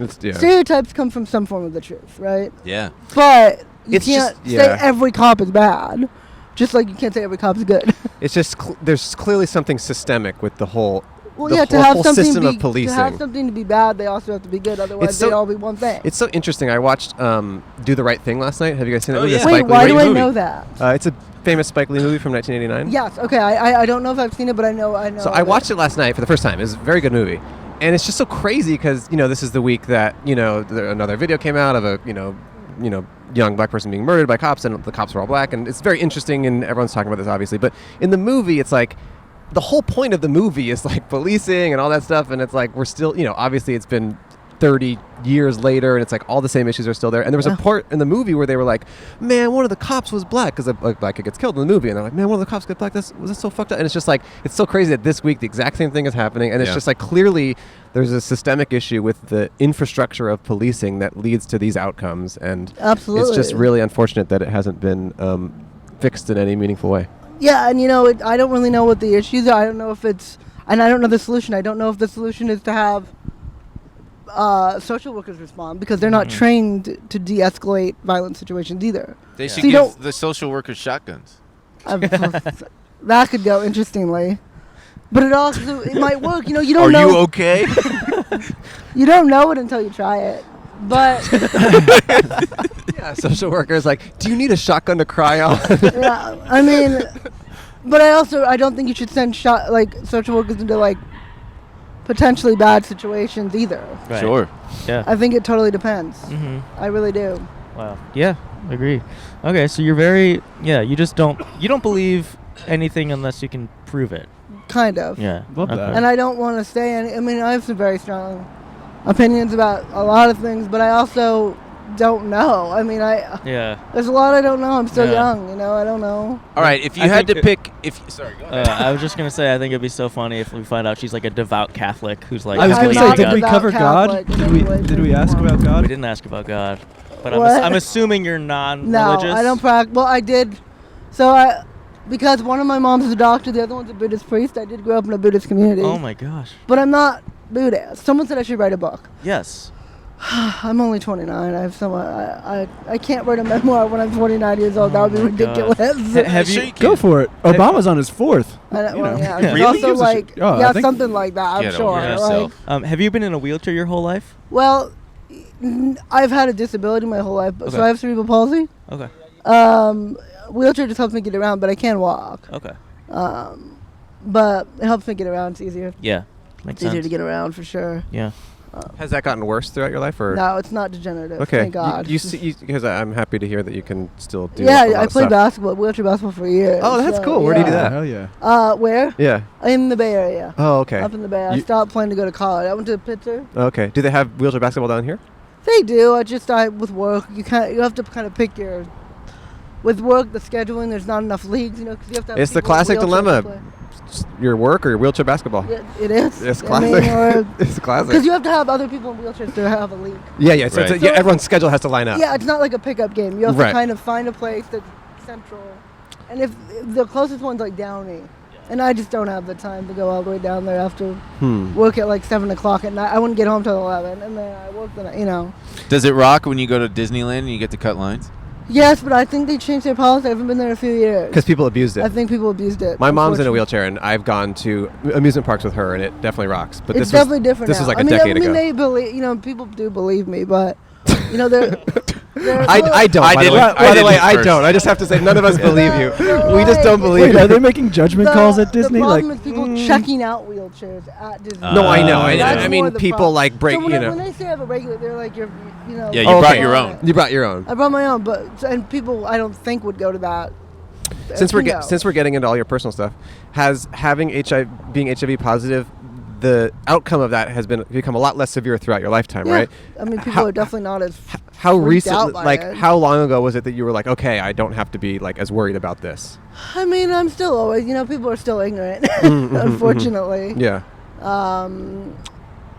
Stereotypes come from some form of the truth, right? Yeah. But you can't say every cop is bad, just like you can't say every cop is good. It's just there's clearly something systemic with the whole system of policing. To have something to be bad, they also have to be good. Otherwise, they'd all be one thing. It's so interesting. I watched Do the Right Thing last night. Have you guys seen that movie? Yeah. Wait, why do I know that? It's a famous Spike Lee movie from 1989. Yes. Okay. I don't know if I've seen it, but I know. So I watched it last night for the first time. It was a very good movie. And it's just so crazy because, you know, this is the week that, you know, another video came out of a, you know, young black person being murdered by cops, and the cops were all black. And it's very interesting, and everyone's talking about this, obviously. But in the movie, it's like the whole point of the movie is like policing and all that stuff. And it's like we're still, you know, obviously it's been 30 years later, and it's like all the same issues are still there. And there was a part in the movie where they were like, man, one of the cops was black, because a black kid gets killed in the movie, and they're like, man, one of the cops got black. Was that so fucked up? And it's just like, it's so crazy that this week the exact same thing is happening, and it's just like clearly there's a systemic issue with the infrastructure of policing that leads to these outcomes, and absolutely, it's just really unfortunate that it hasn't been fixed in any meaningful way. Yeah, and you know, I don't really know what the issues are. I don't know if it's, and I don't know the solution. I don't know if the solution is to have social workers respond, because they're not trained to de-escalate violent situations either. They should give the social workers shotguns. That could go interestingly, but it might work. You know, you don't know. Are you okay? You don't know it until you try it. But social workers like, do you need a shotgun to cry on? Yeah, I mean, but I don't think you should send social workers into like potentially bad situations either. Right. Sure. Yeah. I think it totally depends. I really do. Wow. Yeah, agreed. Okay, so you're very you don't believe anything unless you can prove it. Kind of. Yeah. Love that. And I don't want to say I mean, I have some very strong opinions about a lot of things, but I also don't know. I mean, there's a lot I don't know. I'm still young, you know. I don't know. All right, if you had to pick, sorry, go ahead. I was just gonna say, I think it'd be so funny if we find out she's like a devout Catholic who's like. I was gonna say, did we cover Catholic God? Did we ask about God? We didn't ask about God, but I'm assuming you're non-religious. No, I don't practice. Well, I did. Because one of my moms is a doctor, the other one's a Buddhist priest. I did grow up in a Buddhist community. Oh my gosh. But I'm not Buddhist. Someone said I should write a book. Yes. I'm only 29. I can't write a memoir when I'm 29 years old. That would be ridiculous. Have you? Go for it. Obama's on his 4th. Really? Also something like that. I'm sure. Have you been in a wheelchair your whole life? Well, I've had a disability my whole life, so I have cerebral palsy. Okay. Wheelchair just helps me get around, but I can walk. Okay. But it helps me get around. It's easier. Yeah. It's easier to get around for sure. Yeah. Has that gotten worse throughout your life, or no? It's not degenerative. Okay. Thank God. Because I'm happy to hear that you can still do. Yeah, I played basketball, wheelchair basketball for years. Oh, that's cool. Where do you do that? Hell yeah. Where? Yeah. In the Bay Area. Oh, okay. Up in the Bay. I stopped playing to go to college. I went to Pittsburgh. Okay. Do they have wheelchair basketball down here? They do. With work, you have to kind of pick your. With work, the scheduling, there's not enough leagues, you know, because you have to have. It's the classic dilemma. Your work or your wheelchair basketball? Yeah, it is. It's classic. It's classic. Because you have to have other people in wheelchairs to have a league. Yeah. So, everyone's schedule has to line up. Yeah, it's not like a pickup game. You have to kind of find a place that's central. And if the closest one's like Downey. And I just don't have the time to go all the way down there after work at like 7 o'clock at night. I wouldn't get home till 11, and then I work the night, you know. Does it rock when you go to Disneyland and you get to cut lines? Yes, but I think they changed their policy. I haven't been there in a few years. Because people abused it. I think people abused it. My mom's in a wheelchair, and I've gone to amusement parks with her, and it definitely rocks. But it's definitely different. This was like a decade ago. They believe, you know, people do believe me, but you know, they're I don't. By the way, I don't. I just have to say, none of us believe you. We just don't believe you. Are they making judgment calls at Disney? The problem is people checking out wheelchairs at Disney. No, I know. I mean, people like break. So when they say I have a regular, they're like, you know. Yeah, you brought your own. You brought your own. I brought my own, and people I don't think would go to that. Since we're getting into all your personal stuff, has being HIV positive, the outcome of that has become a lot less severe throughout your lifetime, right? I mean, people are definitely not as how recent, it. How long ago was it that you were like, okay, I don't have to be like as worried about this? I mean, I'm still always, you know, people are still ignorant, unfortunately. Yeah.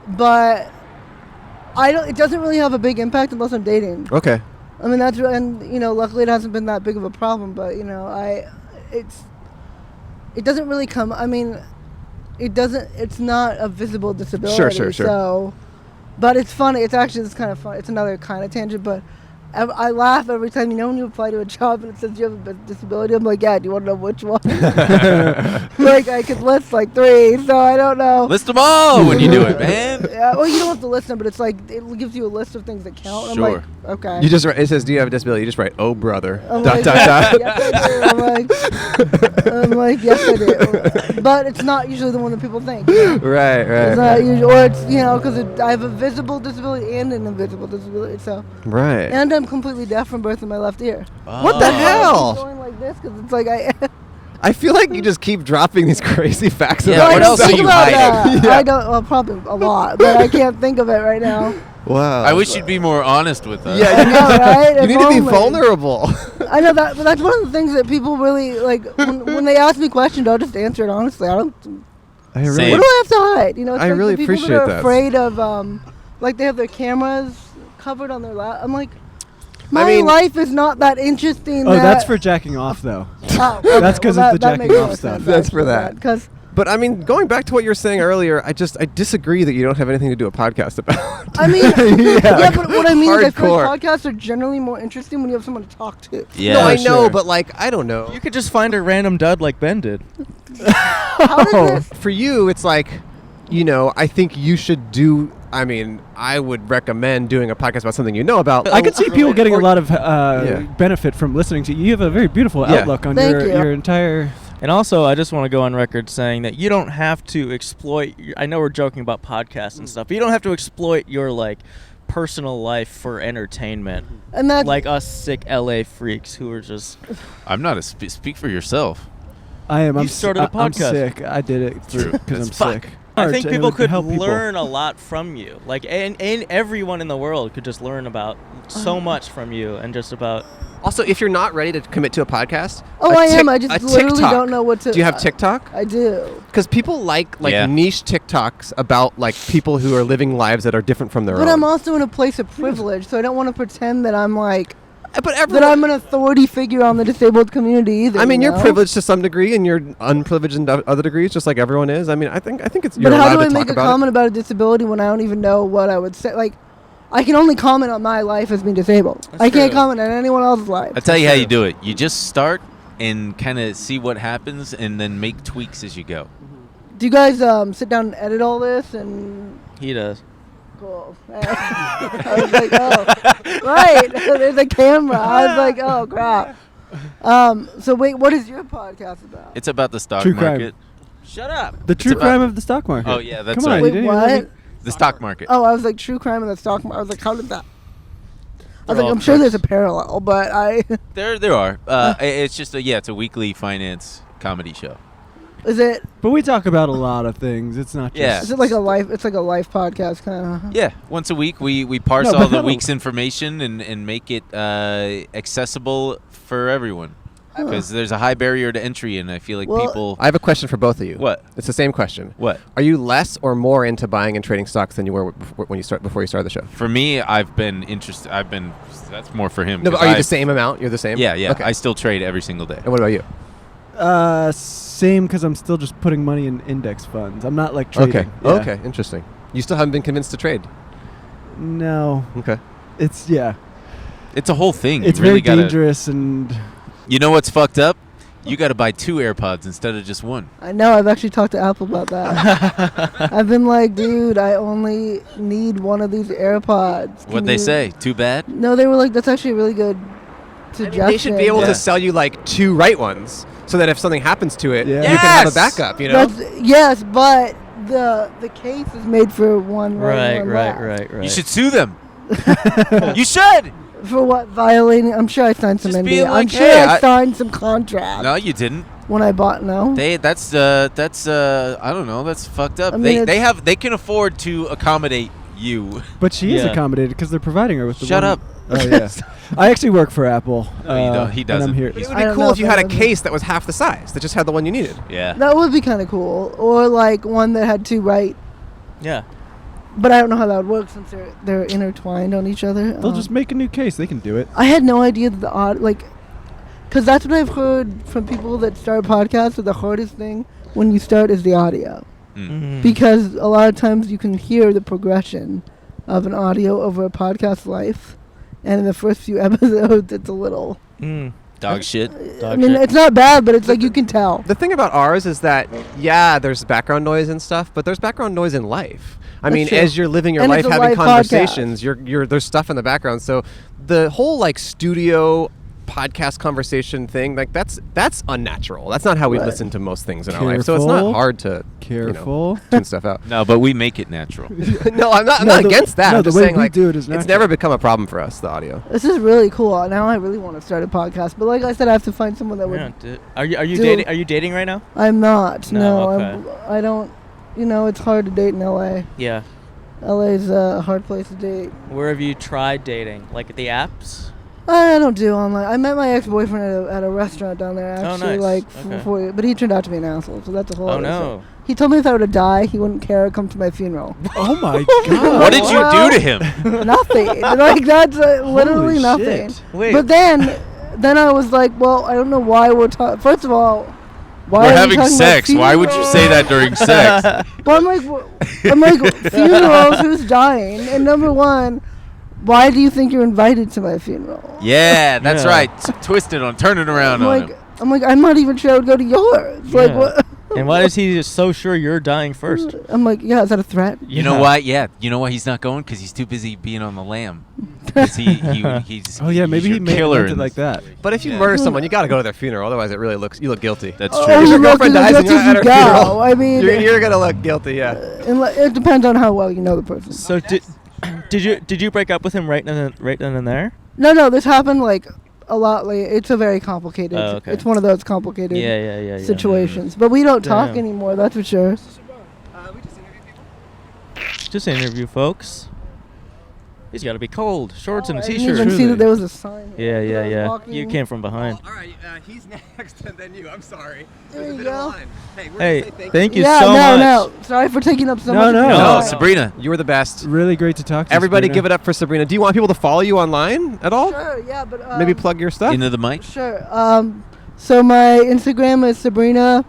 But it doesn't really have a big impact unless I'm dating. Okay. I mean, and you know, luckily it hasn't been that big of a problem, but you know, it doesn't really come, I mean, it's not a visible disability. Sure. So, but it's funny. It's kind of fun. It's another kind of tangent, but I laugh every time. You know, when you apply to a job and it says you have a disability, I'm like, yeah, do you want to know which one? Like, I could list like 3, so I don't know. List them all when you do it, man. Yeah, well, you don't have to list them, but it's like, it gives you a list of things that count. Sure. I'm like, okay. You just write, it says, do you have a disability? You just write, oh, brother. I'm like, yes, I do. But it's not usually the one that people think. You know? Right. It's not usually, or it's, you know, because I have a visible disability and an invisible disability, so. Right. And I'm completely deaf from birth in my left ear. What the hell? I'm going like this because it's like I feel like you just keep dropping these crazy facts Yeah, about what else are you hiding? Yeah. I don't. Well, probably a lot, but I can't think of it right now. Wow. I wish you'd be more honest with us. Yeah, I know, right? You need to be vulnerable. I know that, but that's one of the things that people really like when they ask me questions. I'll just answer it honestly. What do I have to hide? You know, it's I like really the people appreciate that are that. afraid of like they have their cameras covered on their lap. I'm like, my life is not that interesting. Oh, that's for jacking off, though. Oh, okay. That's because of the jacking off stuff. That's for that. But I mean, going back to what you were saying earlier, I disagree that you don't have anything to do a podcast about. I mean, but what I mean is I feel like podcasts are generally more interesting when you have someone to talk to. Yeah, no, I know, but like, I don't know. You could just find a random dud like Ben did. How does this? For you, it's like, you know, I think you should do. I mean, I would recommend doing a podcast about something you know about. I could see people getting a lot of benefit from listening to you. You have a very beautiful outlook on your entire... And also, I just want to go on record saying that you don't have to exploit... I know we're joking about podcasts and stuff, but you don't have to exploit your, like, personal life for entertainment. And that's... Like us sick LA freaks who are just... I'm not speak for yourself. I am. You started a podcast. I'm sick. I did it because I'm sick. I think people could learn a lot from you. Like, and everyone in the world could just learn about so much from you, and just about. Also, if you're not ready to commit to a podcast, I am. I just literally TikTok. don't know what to. Do you have TikTok? I do. Because people like niche TikToks about like people who are living lives that are different from their own. But I'm also in a place of privilege, so I don't want to pretend that I'm like. But I'm an authority figure on the disabled community either. I mean, you're privileged to some degree, and you're unprivileged in other degrees, just like everyone is. I mean, I think it's. But how do I make a comment about a disability when I don't even know what I would say? Like, I can only comment on my life as being disabled. I can't comment on anyone else's life. I'll tell you how you do it. You just start and kind of see what happens, and then make tweaks as you go. Do you guys sit down and edit all this? And he does. Cool. I was like, oh, right. There's a camera. I was like, oh, crap. So wait, what is your podcast about? It's about the stock True market. Crime. Shut up. The true crime of the stock market. Oh yeah, that's Come on, right. Wait, what? The stock market. Oh, I was like, true crime in the stock market. I was like, how did that? I was They're like, all I'm sure crooks. there's a parallel, but I. There are. It's just it's a weekly finance comedy show. Is it? But we talk about a lot of things. It's not just. Yeah. Is it like a life? It's like a life podcast kind of. Yeah, once a week we parse No, all but the no. week's information and make it accessible for everyone. Because there's a high barrier to entry, and I feel like people. I have a question for both of you. What? It's the same question. What? Are you less or more into buying and trading stocks than you were before you started the show? For me, I've been interested. That's more for him. No, but are you the same amount? You're the same? Yeah. Okay. I still trade every single day. And what about you? Same, because I'm still just putting money in index funds. I'm not like trading. Okay. Yeah. Okay. Interesting. You still haven't been convinced to trade. No. Okay. It's It's a whole thing. It's you really very dangerous, and You know what's fucked up? You got to buy 2 AirPods instead of just one. I know. I've actually talked to Apple about that. I've been like, dude, I only need one of these AirPods. What'd they say? Too bad? No, they were like, that's actually a really good suggestion. They should be able Yeah. to sell you like 2 right ones, so that if something happens to it, Yeah. you can have a backup. You know. Yes, but the case is made for one right. and one left. Right. You should sue them. You should. For what? Violating? I'm sure I signed some Just NDA. being like, I'm sure hey, I I- signed some contract No, you didn't. when I bought. No. That's I don't know. That's fucked up. I mean, They can afford to accommodate you. but she is Yeah. accommodated because they're providing her with the Shut one- up. Oh yeah. I actually work for Apple. No, you don't. He and doesn't. I'm here. But it would I be don't cool know if you if had I a would. case that was half the size, that just had the one you needed. Yeah. That would be kind of cool, or like one that had 2 right. Yeah. But I don't know how that would work since they're intertwined on each other. They'll just make a new case. They can do it. I had no idea that because that's what I've heard from people that start podcasts. That the hardest thing when you start is the audio, Mm-hmm. because a lot of times you can hear the progression of an audio over a podcast life, and in the first few episodes, it's a little. Dog shit. I mean, it's not bad, but it's like you can tell. The thing about ours is that, there's background noise and stuff, but there's background noise in life. I mean, true. as you're living your And life, it's a having live conversations, there's stuff in the background. So the whole like studio podcast conversation thing, like that's unnatural. That's not how we Right. listen to most things in our life. So it's not Careful. hard to Careful. tune stuff out. No, but we make it natural. No, I'm not No, the- against that. no, I'm the just way saying, we like, do it is it's natural. never become a problem for us, the audio. This is really cool. Now I really want to start a podcast, but like I said, I have to find someone that would. Yeah, are you do- dating? Are you dating right now? I'm not. No, No, okay. I don't. It's hard to date in LA. Yeah. LA's a hard place to date. Where have you tried dating? Like at the apps? I don't do online. I met my ex-boyfriend at a restaurant down there, Oh, actually, nice. like, Okay. but he turned out to be an asshole, so that's a whole Oh other no. thing. He told me if I were to die, he wouldn't care, come to my funeral. Oh my god. What did you Well, do to him? Nothing. Like, that's literally Holy nothing. shit. Wait. But then I was like, well, I don't know why we're talking. First of all, why We're are we having talking about sex. Why would you say that during sex? Well, I'm like, funerals, who's dying? And number one, why do you think you're invited to my funeral? Yeah, that's Yeah. right. Twist it on, turn it around on him. I'm like, I'm not even sure I would go to yours. Like, Yeah. what? And why is he just so sure you're dying first? I'm like, yeah, is that a threat? You know why? Yeah. You know why he's not going? Because he's too busy being on the lamb. 'Cause he's Oh yeah, maybe he's he your made killer it in like that. But if you Yeah. murder someone, you got to go to their funeral. Otherwise, you look guilty. That's Oh, true. If you your look girlfriend as dies and guilty you're not as at her you funeral, go. I mean, you're gonna look guilty. Yeah. it depends on how well you know the person. So did you break up with him right then and there? No, this happened like a lot later. It's a very complicated. Oh, okay. It's one of those complicated Yeah. situations. But we don't talk Damn. anymore. That's for sure. Just interview folks. He's got to be cold. Shorts and a I t-shirt. didn't even see that there was a sign. Yeah. You came from behind. All right, he's next, and then you. I'm sorry. There you go. Hey, thank you Yeah, so much. no. Sorry for taking up so much. No. of your No, time. Sabrina, you were the best. Really great to talk to you, Everybody, Sabrina. give it up for Sabrina. Do you want people to follow you online at all? Sure, yeah, but Maybe plug your stuff. Into the mic. Sure. So my Instagram is Sabrina_Schrader,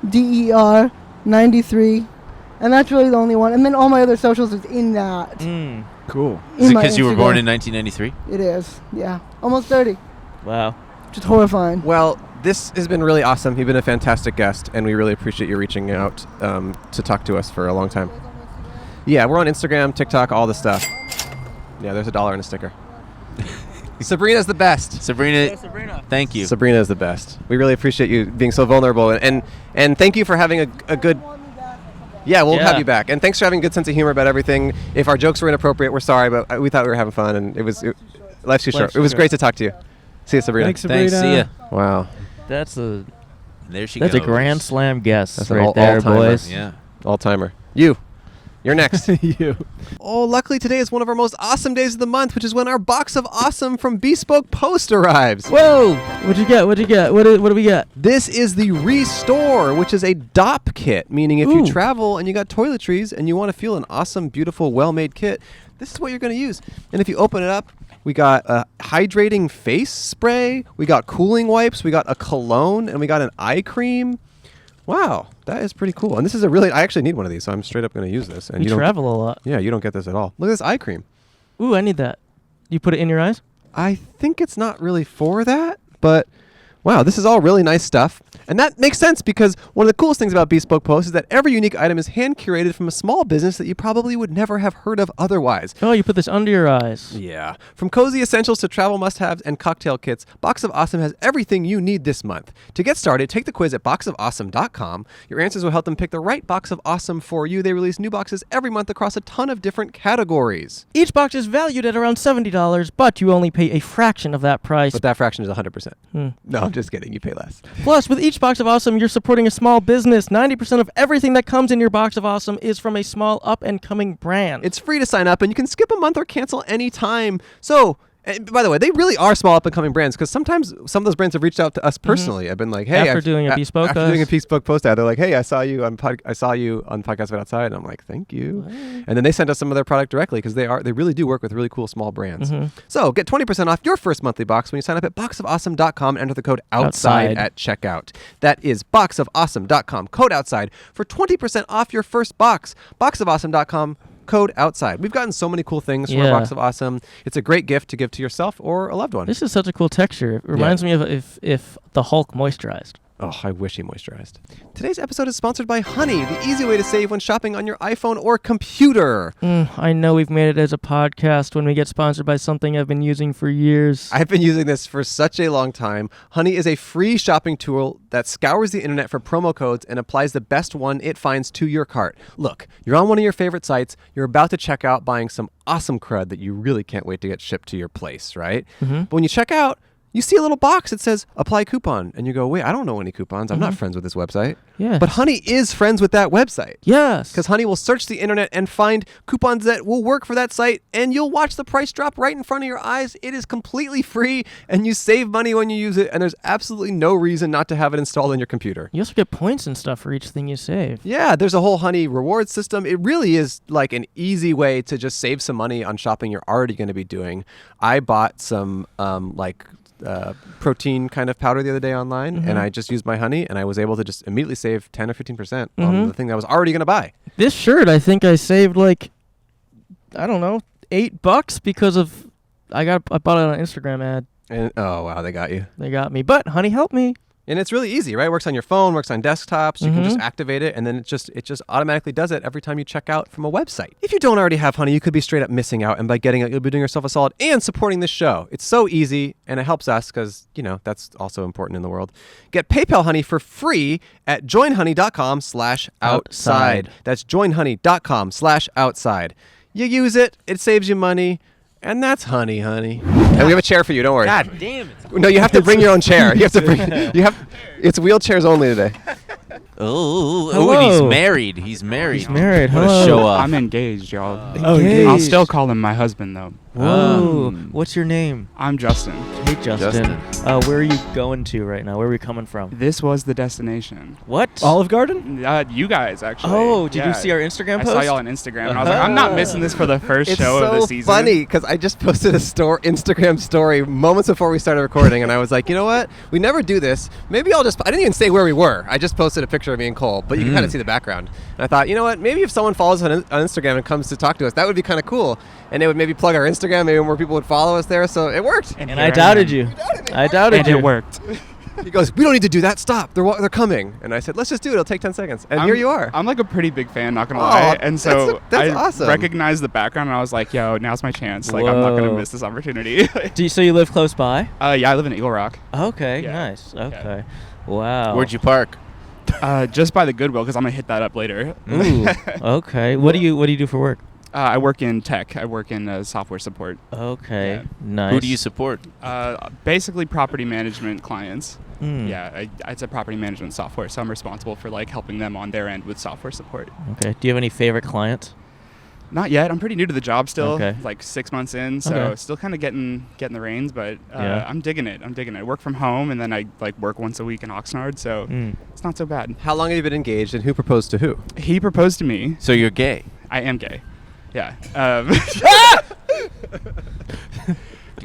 SCHROEDER 93, and that's really the only one. And then all my other socials is in that. Cool. Is it my because you were born Instagram. in 1993? It is. Yeah, almost 30. Wow. Which is horrifying. Well, this has been really awesome. You've been a fantastic guest, and we really appreciate you reaching out to talk to us for a long time. Yeah, we're on Instagram, TikTok, all the stuff. Yeah, there's $1 and a sticker. Sabrina's the best. Sabrina, thank you. Sabrina is the best. We really appreciate you being so vulnerable, and thank you for having a good... Yeah, we'll have you back. And thanks for having a good sense of humor about everything. If our jokes were inappropriate, we're sorry, but we thought we were having fun, and life's too short. It was great to talk to you. See you, Sabrina. Thanks, Sabrina. Thanks. See ya. Wow. That's a Goes. a grand slam guest That's an right there, all-timer. boys. Yeah. All-timer. You're next. You. Oh, luckily today is one of our most awesome days of the month, which is when our box of awesome from Bespoke Post arrives. Whoa! What'd you get? What do we get? This is the Restore, which is a DOP kit, meaning if you travel and you got toiletries and you want to feel an awesome, beautiful, well-made kit, this is what you're going to use. And if you open it up, we got a hydrating face spray, we got cooling wipes, we got a cologne, and we got an eye cream. Wow, that is pretty cool. And this is I actually need one of these, so I'm straight up going to use this. And You travel a lot. Yeah, you don't get this at all. Look at this eye cream. Ooh, I need that. You put it in your eyes? I think it's not really for that, but wow, this is all really nice stuff. And that makes sense because one of the coolest things about Bespoke Post is that every unique item is hand-curated from a small business that you probably would never have heard of otherwise. Oh, you put this under your eyes. Yeah. From cozy essentials to travel must-haves and cocktail kits, Box of Awesome has everything you need this month. To get started, take the quiz at boxofawesome.com. Your answers will help them pick the right box of awesome for you. They release new boxes every month across a ton of different categories. Each box is valued at around $70, but you only pay a fraction of that price. But that fraction is 100%. No, I'm just kidding. You pay less. Plus, with each box of awesome, you're supporting a small business. 90% of everything that comes in your box of awesome is from a small up-and-coming brand. It's free to sign up, and you can skip a month or cancel anytime. So, and by the way, they really are small up-and-coming brands because sometimes some of those brands have reached out to us personally. I've been like, "Hey, after doing a bespoke post ad, they're like, "Hey, I saw you on Podcast But Outside," and I'm like, "Thank you." What? And then they send us some of their product directly because they really do work with really cool small brands. So get 20% off your first monthly box when you sign up at boxofawesome.com and enter the code outside at checkout. That is boxofawesome.com, code outside for 20% off your first box. Boxofawesome.com. Code outside. We've gotten so many cool things from our Box of Awesome. It's a great gift to give to yourself or a loved one. This is such a cool texture. It reminds me of if the Hulk moisturized. Oh, I wish he moisturized. Today's episode is sponsored by Honey, the easy way to save when shopping on your iPhone or computer. I know we've made it as a podcast when we get sponsored by something I've been using for years. I've been using this for such a long time. Honey is a free shopping tool that scours the internet for promo codes and applies the best one it finds to your cart. Look, you're on one of your favorite sites. You're about to check out buying some awesome crud that you really can't wait to get shipped to your place, right? But when you check out, you see a little box that says apply coupon, and you go, wait, I don't know any coupons. I'm not friends with this website. Yeah. But Honey is friends with that website. Yes. Because Honey will search the internet and find coupons that will work for that site, and you'll watch the price drop right in front of your eyes. It is completely free, and you save money when you use it, and there's absolutely no reason not to have it installed on your computer. You also get points and stuff for each thing you save. Yeah, there's a whole Honey reward system. It really is like an easy way to just save some money on shopping you're already going to be doing. I bought some protein kind of powder the other day online, and I just used my Honey, and I was able to just immediately save 10 or 15% on the thing that I was already going to buy. This shirt, I think I saved like, I don't know, $8 because of I bought it on an Instagram ad. And oh wow, they got you. They got me, but Honey helped me. And it's really easy, right? It works on your phone, works on desktops. You can just activate it, and then it just automatically does it every time you check out from a website. If you don't already have Honey, you could be straight up missing out, and by getting it, you'll be doing yourself a solid and supporting this show. It's so easy, and it helps us because, that's also important in the world. Get PayPal Honey for free at joinhoney.com/outside. That's joinhoney.com/outside. You use it, it saves you money. And that's Honey. And we have a chair for you. Don't worry. God damn it. No, you have to bring your own chair. It's wheelchairs only today. and he's married. He's married. Hello. What a show off. I'm engaged, y'all. Engaged. I'll still call him my husband, though. Whoa. What's your name? I'm Justin. Hey, Justin. Where are you going to right now? Where are we coming from? This was the destination. What? Olive Garden? You guys, actually. Oh, did you see our Instagram post? I saw y'all on Instagram, and I was like, I'm not missing this for the first show of the season. It's so funny, because I just posted a Instagram story moments before we started recording, and I was like, you know what? We never do this. Maybe I didn't even say where we were. I just posted a picture of me and Cole, but you can kind of see the background. And I thought, you know what? Maybe if someone follows us on Instagram and comes to talk to us, that would be kind of cool. And they would maybe plug our Instagram, maybe more people would follow us there, so it worked. And I doubted you. I doubted you. And it worked. He goes, we don't need to do that. Stop. They're coming. And I said, let's just do it. It'll take 10 seconds. And here you are. I'm like a pretty big fan, not going to lie. And so that's I awesome. recognized the background, and I was like, yo, now's my chance. Like, I'm not going to miss this opportunity. So you live close by? Yeah, I live in Eagle Rock. Okay, Yeah. nice. Okay. Wow. Where'd you park? Just by the Goodwill, because I'm going to hit that up later. Ooh. Okay. What do you do for work? I work in tech. I work in software support. Okay. Yeah. Nice. Who do you support? Basically property management clients. Mm. Yeah, it's a property management software, so I'm responsible for like helping them on their end with software support. Okay. Do you have any favorite clients? Not yet. I'm pretty new to the job still. Okay. Like 6 months in, so still kind of getting the reins, but I'm digging it. I work from home, and then I like work once a week in Oxnard, so it's not so bad. How long have you been engaged, and who proposed to who? He proposed to me. So you're gay? I am gay. Yeah.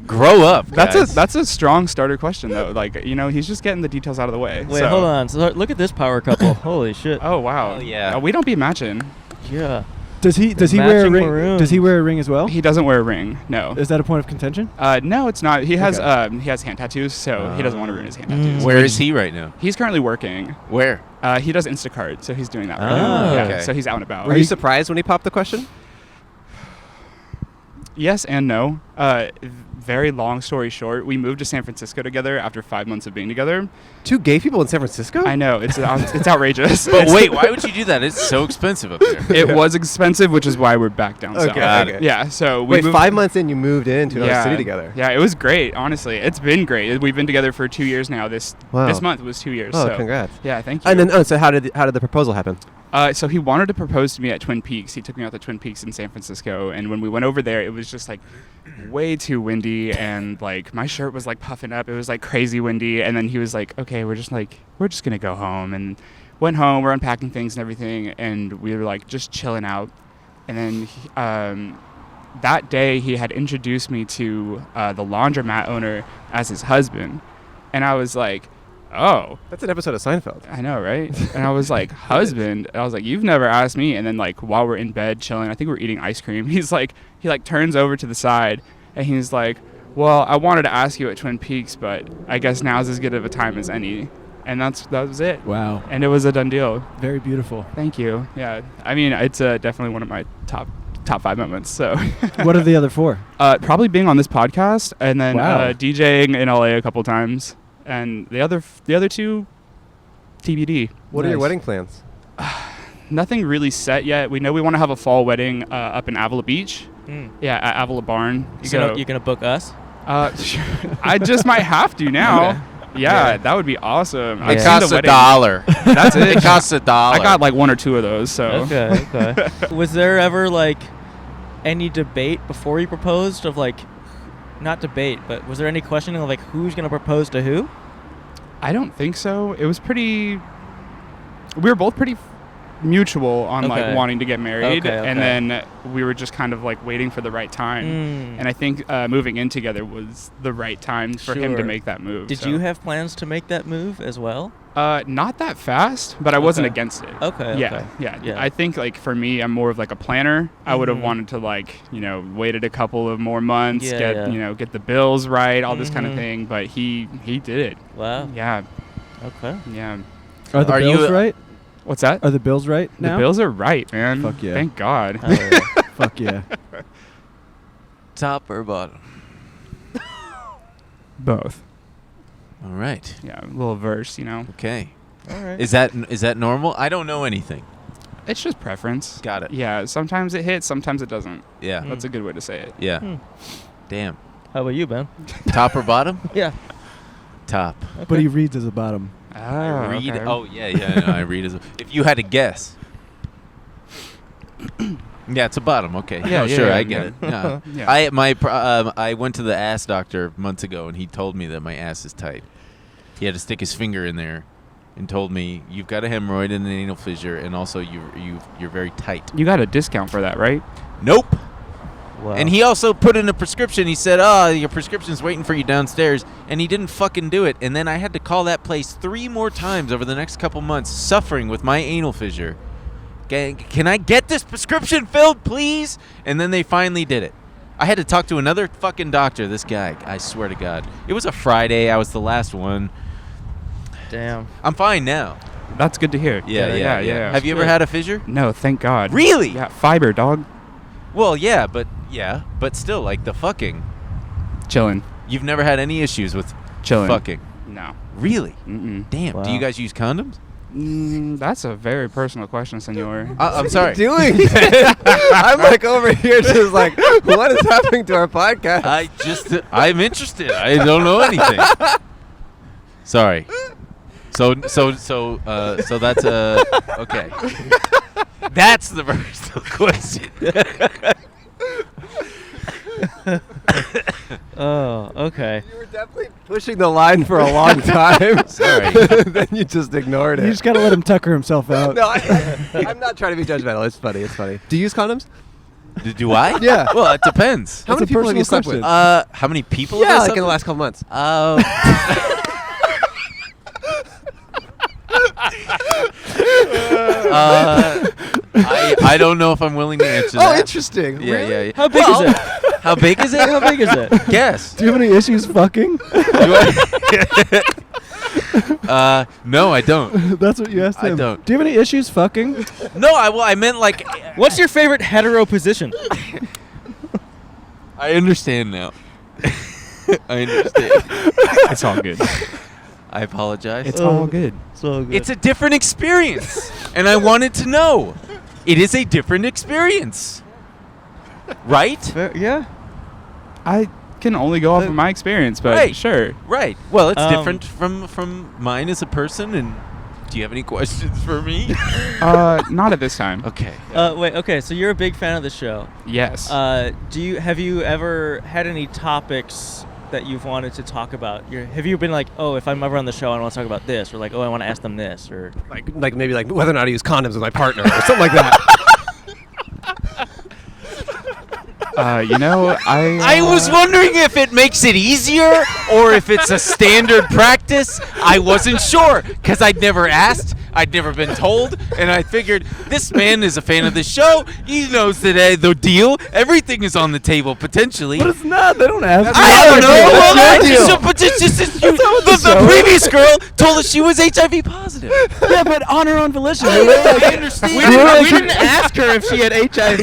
Grow up, guys. That's a strong starter question though. Like, you know, he's just getting the details out of the way. Wait, hold on. So look at this power couple. Holy shit. Oh wow. Oh, yeah. We don't be matching. Yeah. Does he wear a ring? Maroon. Does he wear a ring as well? He doesn't wear a ring. No. Is that a point of contention? No, it's not. He has Okay. he has hand tattoos, so he doesn't want to ruin his hand tattoos. Where is he right now? He's currently working. Where? He does Instacart, so he's doing that right Oh. now. Yeah, Okay. so he's out and about. Were you surprised when he popped the question? Yes and no. Very long story short, we moved to San Francisco together after 5 months of being together. 2 gay people in San Francisco? I know, it's outrageous. But wait, why would you do that? It's so expensive up there. It was expensive, which is why we're back down south. Okay. Yeah, so we Wait, moved 5 months in, you moved into another city together. Yeah, it was great, honestly. It's been great. We've been together for 2 years now. This month was 2 years. Oh, so. congrats. Yeah, thank you. And then, so how did the proposal happen? So he wanted to propose to me at Twin Peaks. He took me out to Twin Peaks in San Francisco, and when we went over there, it was just like way too windy, and like my shirt was like puffing up. It was like crazy windy, and then he was like, "Okay, we're just gonna go home." And went home. We're unpacking things and everything, and we were like just chilling out. And then that day, he had introduced me to the laundromat owner as his husband, and I was like, oh. That's an episode of Seinfeld. I know, right? And I was like, husband? And I was like, you've never asked me. And then like while we're in bed chilling, I think we're eating ice cream, he turns over to the side and he's like, well, I wanted to ask you at Twin Peaks, but I guess now's as good of a time as any. And that was it. Wow. And it was a done deal. Very beautiful. Thank you. Yeah. I mean, it's definitely one of my top 5 moments. So what are the other 4? Probably being on this podcast, and then Wow. DJing in LA a couple times. And the other 2, TBD. What are your wedding plans? Nothing really set yet. We know we want to have a fall wedding up in Avila Beach. Yeah, at Avila Barn. You gonna book us? I just might have to now. Okay. Yeah, that would be awesome. Yeah. It costs $1. That's it. It costs $1. I got like 1 or 2 of those. So Okay. Was there ever like any debate before you proposed of like? Not debate, but was there any questioning of like who's gonna propose to who? I don't think so. It was pretty. We were both pretty mutual on like wanting to get married, and then we were just kind of like waiting for the right time. And I think moving in together was the right time for him to make that move. Did you have plans to make that move as well? Not that fast, but I wasn't against it. Okay. Yeah. I think like for me, I'm more of like a planner. I would have wanted to like, waited a couple of more months, get the bills right, all this kind of thing. But he did it. Wow. Yeah. Okay. Yeah. Are the bills right? What's that? Are the bills right now? The bills are right, man. Fuck yeah. Thank God. Fuck yeah. Top or bottom? Both. All right. Yeah, a little verse, Okay. All right. Is that normal? I don't know anything. It's just preference. Got it. Yeah, sometimes it hits, sometimes it doesn't. Yeah. That's a good way to say it. Yeah. Damn. How about you, Ben? Top or bottom? Yeah. Top. Okay. But he reads as a bottom. I read. Okay. Oh yeah. No, I read as. If you had to guess. Yeah, it's a bottom. Okay. Yeah, sure, I get it. Yeah. I went to the ass doctor months ago, and he told me that my ass is tight. He had to stick his finger in there, and told me you've got a hemorrhoid and an anal fissure, and also you're very tight. You got a discount for that, right? Nope. Wow. And he also put in a prescription. He said, your prescription's waiting for you downstairs. And he didn't fucking do it. And then I had to call that place 3 more times over the next couple months, suffering with my anal fissure. Can I get this prescription filled, please? And then they finally did it. I had to talk to another fucking doctor, this guy. I swear to God. It was a Friday. I was the last one. Damn. I'm fine now. That's good to hear. Yeah. Have you ever had a fissure? No, thank God. Really? Yeah, fiber, dog. Well, but still, like the fucking. Chilling. You've never had any issues with chilling fucking? No. Really? Mm-mm. Damn. Wow. Do you guys use condoms? That's a very personal question, senor. I'm sorry. Doing I'm like over here just like, what is happening to our podcast? I'm interested. I don't know anything. Sorry. So that's okay. That's the personal question. Oh, okay. You were definitely pushing the line for a long time. Sorry. Then you just ignored it. You just gotta let him tucker himself out. No, I'm not trying to be judgmental. It's funny. Do you use condoms? Do I? Yeah. Well, it depends. How many people have you slept with? How many people? Yeah, like in the last couple months. I don't know if I'm willing to answer that. Oh, interesting. Yeah, really? yeah. How big is it? How big is it? How big is it? Guess. Do you have any issues fucking? No, I don't. That's what you asked him. I don't. Do you have any issues fucking? No, I meant like. What's your favorite hetero position? I understand now. I understand. It's all good. I apologize. It's all good. It's all good. It's a different experience, and I wanted to know. It is a different experience, right? Yeah. I can only go off of my experience, but right. Sure. Right. Well, it's different from mine as a person. And do you have any questions for me? Not at this time. Okay. Wait. Okay. So you're a big fan of the show. Yes. Have you ever had any topics that you've wanted to talk about? Have you been like, oh, if I'm ever on the show, I want to talk about this, or like, oh, I want to ask them this, or like maybe like whether or not I use condoms with my partner or something like that. I was wondering if it makes it easier or if it's a standard practice. I wasn't sure because I'd never asked. I'd never been told, and I figured this man is a fan of the show. He knows that the deal, everything is on the table potentially. But it's not. They don't ask. I don't know. Well, the previous girl told us she was HIV positive. Yeah, but on her own volition. I understand. We didn't ask her if she had HIV.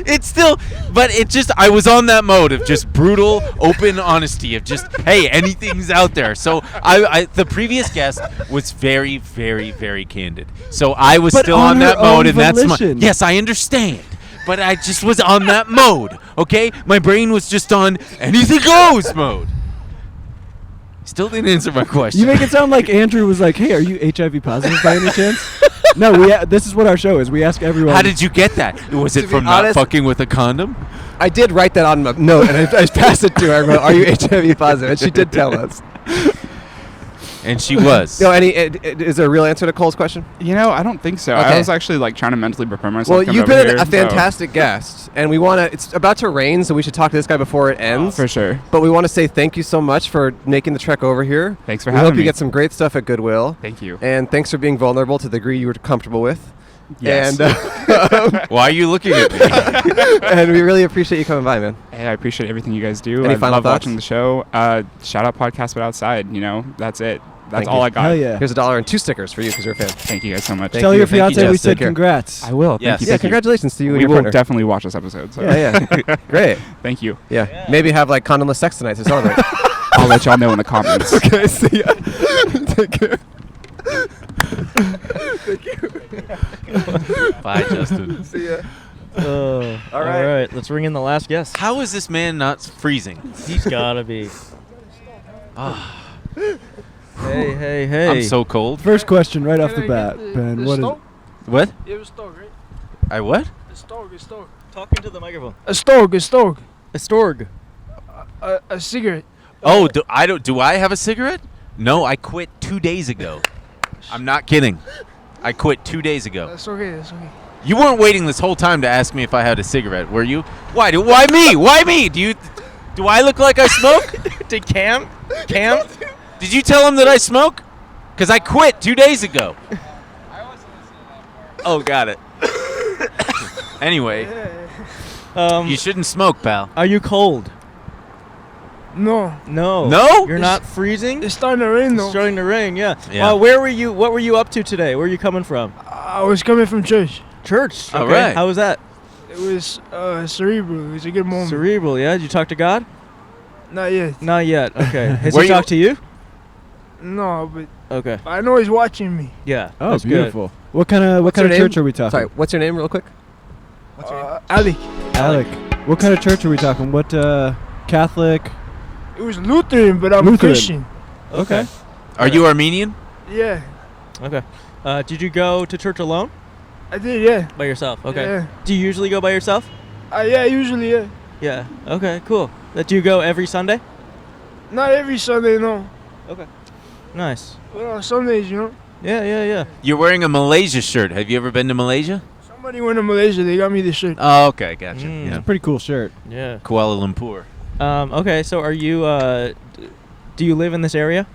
It's still, but it just, I was on that mode of just brutal, open honesty of just, hey, anything's out there. So the previous guest was very, very, very candid. So I was still on that mode, and that's my, yes, I understand. But I just was on that mode, okay? My brain was just on anything goes mode. Still didn't answer my question. You make it sound like Andrew was like, hey, are you HIV positive by any chance? No, this is what our show is. We ask everyone. How did you get that? Was it from not fucking with a condom? I did write that on a note, and I passed it to her. I wrote, are you HIV positive? And she did tell us. And she was. Is there a real answer to Cole's question? I don't think so. Okay. I was actually like trying to mentally prepare myself. Well, you've been a fantastic guest, and we want to. It's about to rain, so we should talk to this guy before it ends. For sure. But we want to say thank you so much for making the trek over here. Thanks for having me. We hope you get some great stuff at Goodwill. Thank you. And thanks for being vulnerable to the degree you were comfortable with. Yes. And why are you looking at me? And we really appreciate you coming by, man. Hey, I appreciate everything you guys do. Any I final love thoughts? watching the show. Shout out PodcastButOutside. That's it. That's all I got. Hell yeah. Here's $1 and 2 stickers for you because you're a fan. Thank you guys so much. Tell your fiance we said congrats. I will. Yes. Thank you. Congratulations to you and We your will partner. definitely watch this episode. So. Yeah. Great. Thank you. Yeah. Maybe have like condomless sex tonight to celebrate. I'll let y'all know in the comments. Okay, see ya. Take care. Thank you. Bye, Justin. See ya. All right. Let's ring in the last guest. How is this man not freezing? He's gotta be. Hey. I'm so cold. First question right off the bat, Ben. What is it? What? You have a stork, right? I what? A stork. Talking to the microphone. A stork. A storg. A cigarette. Oh, do I have a cigarette? No, I quit 2 days ago. I'm not kidding. I quit 2 days ago. That's okay. You weren't waiting this whole time to ask me if I had a cigarette, were you? Why me? Why me? Do I look like I smoke? Did Cam? Did you tell him that I smoke? Because I quit 2 days ago. Oh, got it. Anyway, you shouldn't smoke, pal. Are you cold? No. No? You're not freezing? It's starting to rain though. It's starting to rain, yeah. Yeah. Where were you? What were you up to today? Where are you coming from? I was coming from church. Church. All Okay. right. How was that? It was cerebral. It was a good moment. Cerebral, yeah. Did you talk to God? Not yet. Not yet. Okay. Has Where he you- talked to you? No, but Okay. I know he's watching me. Yeah. Oh, that's beautiful. What kind of your church name? are we talking? Sorry, what's your name, real quick? What's your name? Alec. Alec. What kind of church are we talking? What Catholic? It was Lutheran, but I'm Lutheran. Christian. Good. Okay. Are you Armenian? Yeah, Okay. Did you go to church alone? I did. Yeah. By yourself? Okay. Yeah. Do you usually go by yourself? Yeah, usually, yeah. Yeah. Okay, cool. Do you go every Sunday? Not every Sunday, no. Okay. Nice. But on Sundays, you know. Yeah. You're wearing a Malaysia shirt. Have you ever been to Malaysia? Somebody went to Malaysia. They got me this shirt. Oh, okay, gotcha. Mm. Yeah. Pretty cool shirt. Yeah. Kuala Lumpur. Okay, so are you, do you live in this area?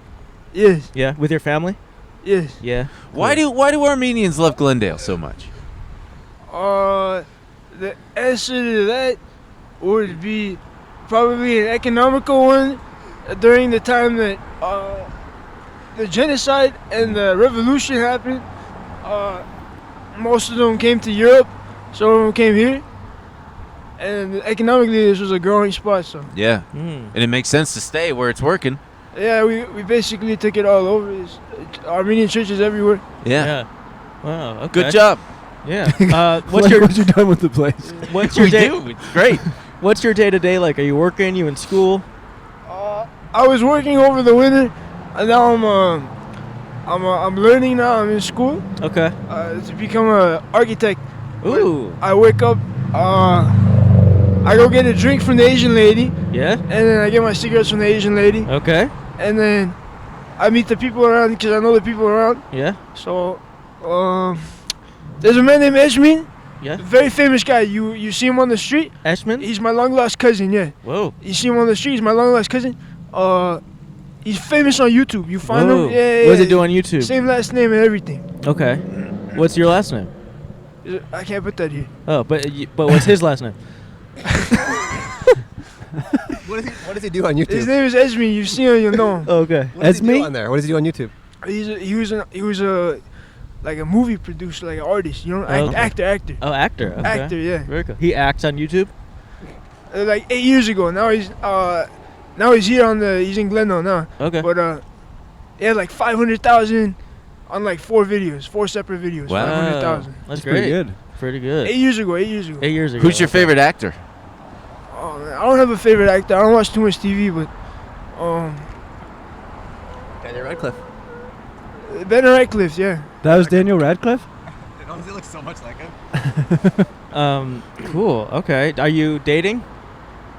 Yes. Yeah. With your family? Yes. Yeah. Why do Armenians love Glendale so much? The answer to that would be probably an economical one. During the time that the genocide and the revolution happened, most of them came to Europe. Some of them came here. And economically, this was a growing spot. So Yeah. Mm. And it makes sense to stay where it's working. yeah, we basically took it all over. It's Armenian churches everywhere. Yeah. Wow. Okay. Good job. Yeah. What you done with the place? What's your We day? do. It's great. What's your day to day like? Are you working? You in school? I was working over the winter, and now I'm learning now. I'm in school Okay. to become an architect. Ooh. I wake up, I go get a drink from the Asian lady, Yeah. and then I get my cigarettes from the Asian lady, Okay. and then I meet the people around because I know the people around. Yeah. So, there's a man named Eshmin, Yeah. a very famous guy. You see him on the street. Eshman? He's my long lost cousin. Yeah, Whoa. you see him on the street. He's my long lost cousin. He's famous on YouTube. You find Whoa. him. Yeah. What does he do on YouTube? Same last name and everything. Okay. What's your last name? I can't put that here. Oh, but what's his last name? What does he do on YouTube? His name is Esme. You see him, you know him. Okay. What does he do Esme? on there? What does he do on YouTube? He was a like a movie producer, like an artist. You know, Okay. actor. Oh, actor. Okay. Actor, yeah. Very cool. He acts on YouTube. Like 8 years ago. Now he's here on he's in Glendale now. Okay. But he had like 500,000 on like 4 separate videos. Wow. 500,000. That's Pretty great. good. Pretty good. 8 years ago. 8 years ago. 8 years ago. Who's your favorite actor? Oh, man, I don't have a favorite actor. I don't watch too much TV, but Daniel Radcliffe. Ben and Radcliffe, yeah. That was Daniel Radcliffe? It honestly looks so much like him. Cool. Okay. Are you dating?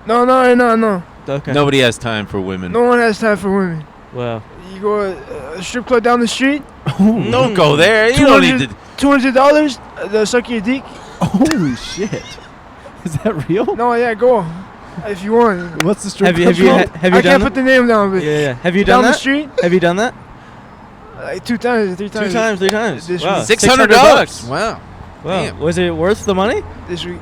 No. Okay. Nobody has time for women. No one has time for women. Well. You go a strip club down the street, Don't go there. You don't need to. $200, they'll suck your dick. Holy shit. Is that real? No, yeah, go if you want. What's the strip Have you club called? have you I done can't that? put the name down, but Yeah. Have you done down that? the street, Have you done that? like 2 times, 3 times. 2 times, 3 times. This Wow. week. $600. Wow. Wow. Damn. Was it worth the money? This week.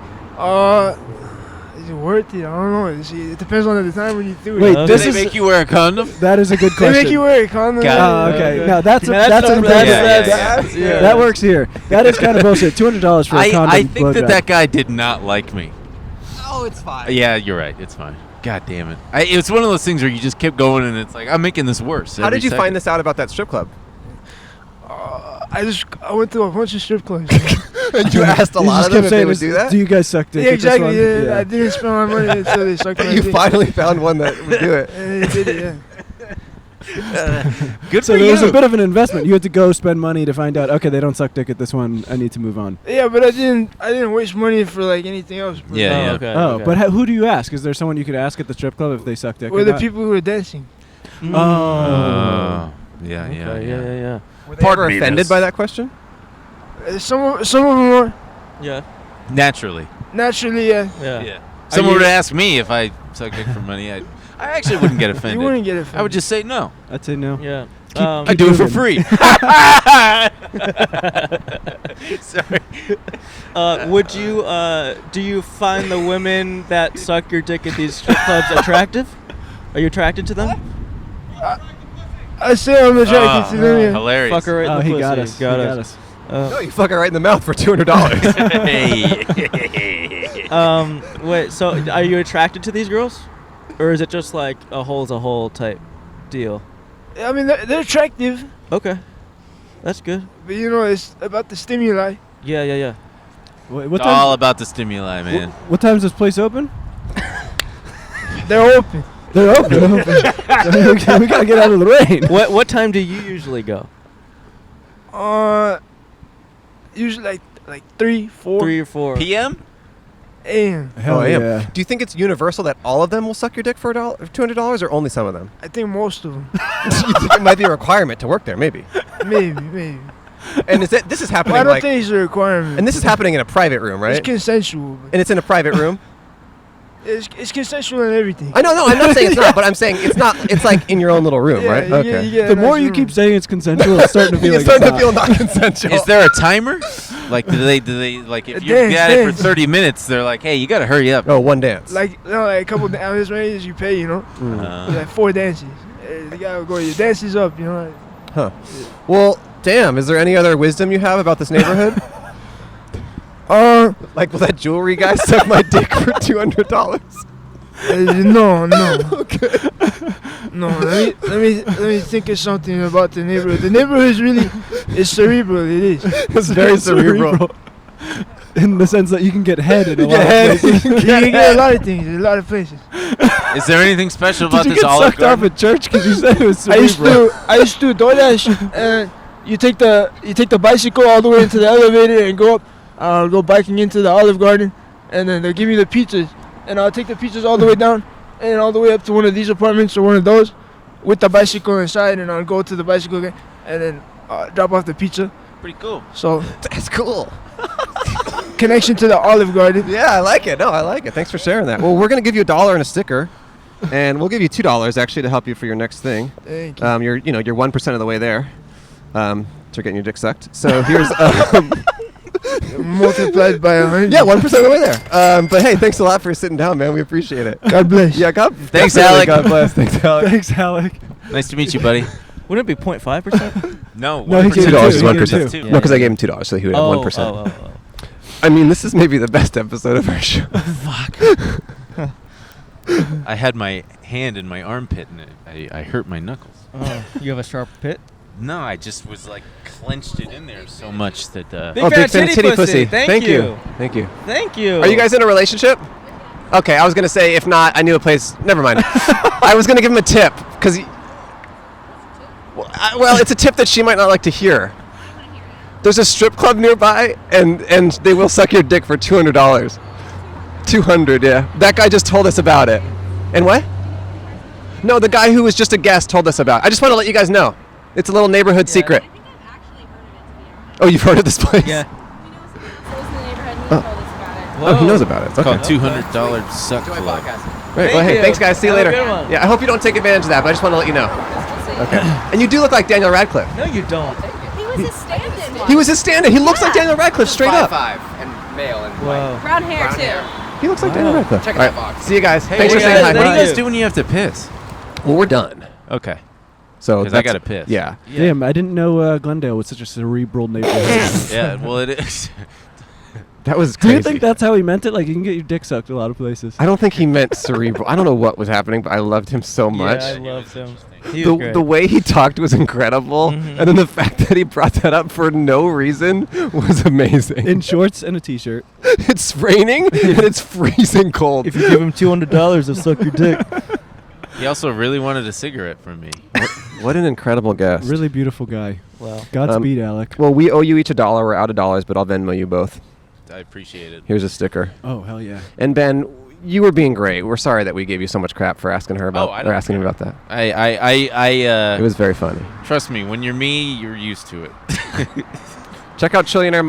Is it worth it? I don't know. It depends on the time when you do it. Wait, Okay. this Did is they make you wear a condom? that is a good They question. make you wear a condom. Got Okay. Okay. Now that's Yeah, that's that's- that, yeah. that works here. That is kind of bullshit. $200 for a condom. I think blowjob. that guy did not like me. Oh, it's fine. Yeah, you're right. It's fine. God damn it. It's one of those things where you just kept going and it's like, I'm making this worse. How did you find this out about that strip club? I went to a bunch of strip clubs. And you asked a You lot just of them kept if they saying, would do that? do you guys suck dick? Yeah, at this exactly. one? Yeah, I didn't spend my money until they sucked my You dick. finally found one that would do it. And they did it, yeah. Good So for there you. was a bit of an investment. You had to go spend money to find out. Okay, they don't suck dick at this one. I need to move on. Yeah, but I didn't waste money for like anything else. Bro. Yeah. Okay. Oh, okay. but who do you ask? Is there someone you could ask at the strip club if they suck dick? Or or the not? people who were dancing. Oh. Yeah. Yeah. Were they ever offended by that question? Some of them were. Yeah. Naturally. Naturally, yeah. Yeah. Someone would ask me if I suck dick for money. I actually wouldn't get offended. You wouldn't get offended. I would just say no. I'd say no. Yeah. I do it for free. Sorry. Would you? Do you find the women that suck your dick at these strip clubs attractive? Are you attracted to them? I say I'm attracted to them. Yeah. Hilarious. Fuck her right in the he pussy. got us. He got us. No, you fuck her right in the mouth for $200. Wait. So, are you attracted to these girls, or is it just like a hole type deal? I mean, they're attractive, Okay, that's good. but you know, it's about the stimuli. Yeah. What It's all about the stimuli, man. What time's this place open? They're open. They're open. We gotta get out of the rain. What time do you usually go? Usually like 3, 4 3 or 4 PM? a.m. Hell I am. yeah. Do you think it's universal that all of them will suck your dick for $200, or only some of them? I think most of them. You think it might be a requirement to work there, maybe. maybe. And this is happening Well, I don't like, think it's a requirement. and this is happening in a private room, right? It's consensual. But And it's in a private room. it's consensual and everything. I know, no, I'm not saying it's not, but I'm saying it's not. It's like in your own little room, Yeah, right? you get- you get The a more nice you room. keep saying it's consensual, it's starting to feel It's like starting to feel not. non-consensual. Is there a timer? Like, do they like if you Dance, get it for dance. 30 minutes, they're like, hey, you gotta hurry up. Oh, one dance. Like a couple hours ranges you pay, you know. Like 4 dances. You gotta go. Your dance is up, you know. Huh. Well, damn. Is there any other wisdom you have about this neighborhood? Like, will that jewelry guy suck my dick for $200? No. Okay. No, let me think of something about the neighborhood. The neighborhood is really, it's cerebral. It is. It's very cerebral. In the sense that you can get head in a You lot get of head. places. You can get a lot of things. A lot of places. Is there anything special about Did you this get Olive sucked off Garden? at church because you said it was I cerebral? used to DoorDash, and you take the bicycle all the way into the elevator and go up. I'll go biking into the Olive Garden, and then they'll give me the pizzas, and I'll take the pizzas all the way down and all the way up to one of these apartments or one of those, with the bicycle inside, and I'll go to the bicycle again, and then drop off the pizza. Pretty cool. So That's cool. connection to the Olive Garden. Yeah, I like it. No, I like it. Thanks for sharing that. Well, we're gonna give you $1 and a sticker, and we'll give you $2 actually to help you for your next thing. Thank you. You're 1% of the way there. To getting your dick sucked. So here's Multiplied by 100. yeah, 1% of the way there. But hey, thanks a lot for sitting down, man. We appreciate it. God bless. Yeah, Thanks, definitely. Alec. God bless. Thanks, Alec. Thanks, Alec. Nice to meet you, buddy. Wouldn't it be 0.5%? No, No, he gave $2 it is two. 1%. two. No, because I gave him $2, so he would have 1%. Oh. I mean, this is maybe the best episode of our show. I had my hand in my armpit and I hurt my knuckles. Oh, you have a sharp pit? No, I just was like clenched it in there so much that. Big fan titty pussy. Thank you. Thank you. Thank you. Are you guys in a relationship? Okay, I was gonna say if not, I knew a place. Never mind. I was gonna give him a tip because. Well, it's a tip that she might not like to hear. There's a strip club nearby, and they will suck your dick for $200. $200, yeah. That guy just told us about it. And what? No, the guy who was just a guest told us about it. I just want to let you guys know. It's a little neighborhood secret. I think I've actually heard of it, to be honest. Oh, you've heard of this place? Yeah. We know someone that lives in the neighborhood and he told us about it. Oh, he knows about it. It's called Okay. $200 Suck Club. Right, well, hey, you. thanks, guys. See you Have a later. good one. Yeah, I hope you don't take advantage of that, but I just want to let you know. Okay. And you do look like Daniel Radcliffe. No, you don't. He was his stand-in. He was his stand-in. He looks like Daniel Radcliffe straight up. 5'5" and male and Whoa. Brown hair, Brown too. hair. He looks like Daniel Radcliffe. Check All that right, box. see you guys. Hey, Thanks for what saying do you hi. guys do when you have to piss? Well, we're done. Okay. So Because I that's- got to piss. Yeah. Damn, I didn't know Glendale was such a cerebral neighborhood. Yeah, well, it is. That was Do crazy. you think that's how he meant it? Like, you can get your dick sucked a lot of places. I don't think he meant cerebral. I don't know what was happening, but I loved him so much. Yeah, I loved him. He was great. The way he talked was incredible, and then the fact that he brought that up for no reason was amazing. In shorts and a t-shirt. It's raining and it's freezing cold. If you give him $200, he'll suck your dick. He also really wanted a cigarette from me. What an incredible guest. Really beautiful guy. Well, Godspeed, Alec. Well, we owe you each $1. We're out of dollars, but I'll Venmo you both. I appreciate it. Here's a sticker. Oh, hell yeah. And Ben, you were being great. We're sorry that we gave you so much crap for asking her about or asking him about that. It was very funny. Trust me, when you're me, you're used to it. Check out Trillionaire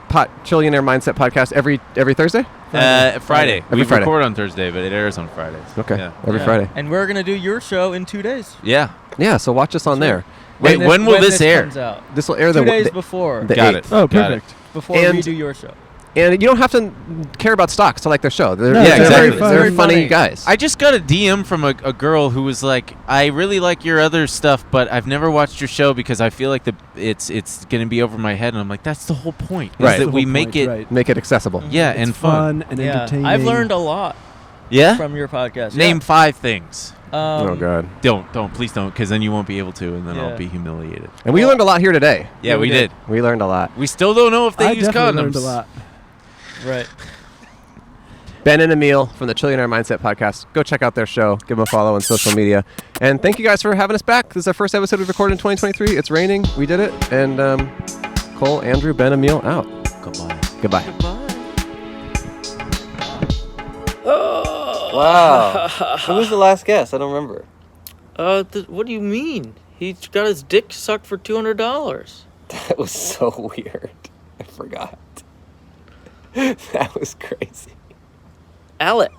Mindset podcast every Thursday? Friday. Every We Friday. record on Thursday, but it airs on Fridays. Okay. Yeah. Every Friday. And we're going to do your show in 2 days. Yeah. Yeah, so watch us on there. Wait, when will this air? Comes out. This will air 2 days before. The Got 8th. it. Oh, Got perfect. it. Before we do your show. And you don't have to care about stocks to like their show. They're, No, Yeah, exactly. They're funny guys. I just got a DM from a girl who was like, I really like your other stuff, but I've never watched your show because I feel like it's going to be over my head. And I'm like, that's the whole point. Is Right. that The we whole make point, it. right. Make it accessible. Yeah, It's and fun. and Yeah. entertaining. I've learned a lot Yeah? from your podcast. Name 5 things. Oh, God. Please don't, because then you won't be able to, and then Yeah. I'll be humiliated. And we learned a lot here today. Yeah, we did. We learned a lot. We still don't know if they I use definitely condoms. learned a lot. Right. Ben and Emil from the Trillionaire Mindset podcast. Go check out their show. Give them a follow on social media. And thank you guys for having us back. This is our first episode we've recorded in 2023. It's raining. We did it. And Cole, Andrew, Ben, Emil out. Goodbye. Wow. Who was the last guest? I don't remember. What do you mean? He got his dick sucked for $200. That was so weird. I forgot. That was crazy. Alec.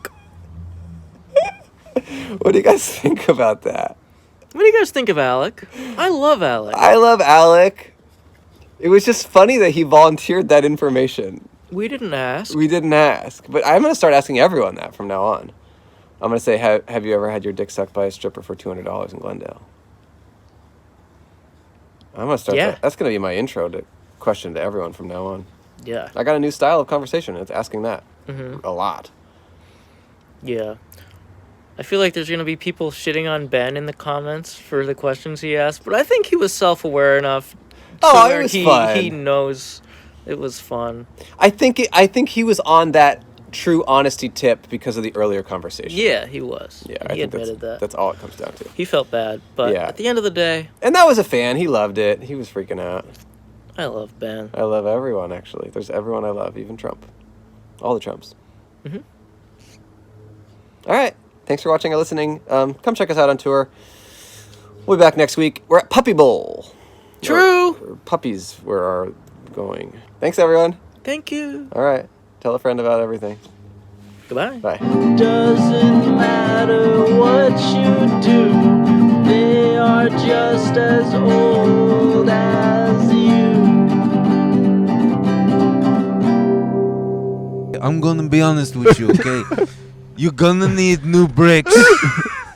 What do you guys think about that? What do you guys think of Alec? I love Alec. I love Alec. It was just funny that he volunteered that information. We didn't ask. We didn't ask. But I'm going to start asking everyone that from now on. I'm going to say, have you ever had your dick sucked by a stripper for $200 in Glendale? I'm going to start that. That's going to be my intro to question to everyone from now on. Yeah. I got a new style of conversation. It's asking that Mm-hmm. a lot. Yeah. I feel like there's going to be people shitting on Ben in the comments for the questions he asked, but I think he was self-aware enough. Oh, where it was fun. He knows it was fun. I think he was on that true honesty tip because of the earlier conversation. Yeah, he was. Yeah, he admitted that. That's all it comes down to. He felt bad, but Yeah. at the end of the day, And that was a fan. He loved it. He was freaking out. I love Ben. I love everyone, actually. There's everyone I love, even Trump. All the Trumps. Mm-hmm. All right. Thanks for watching or listening. Come check us out on tour. We'll be back next week. We're at Puppy Bowl. True. Puppies are going. Thanks, everyone. Thank you. All right. Tell a friend about everything. Goodbye. Bye. Doesn't matter what you do, they are just as old as you. I'm gonna be honest with you, okay? You're gonna need new bricks,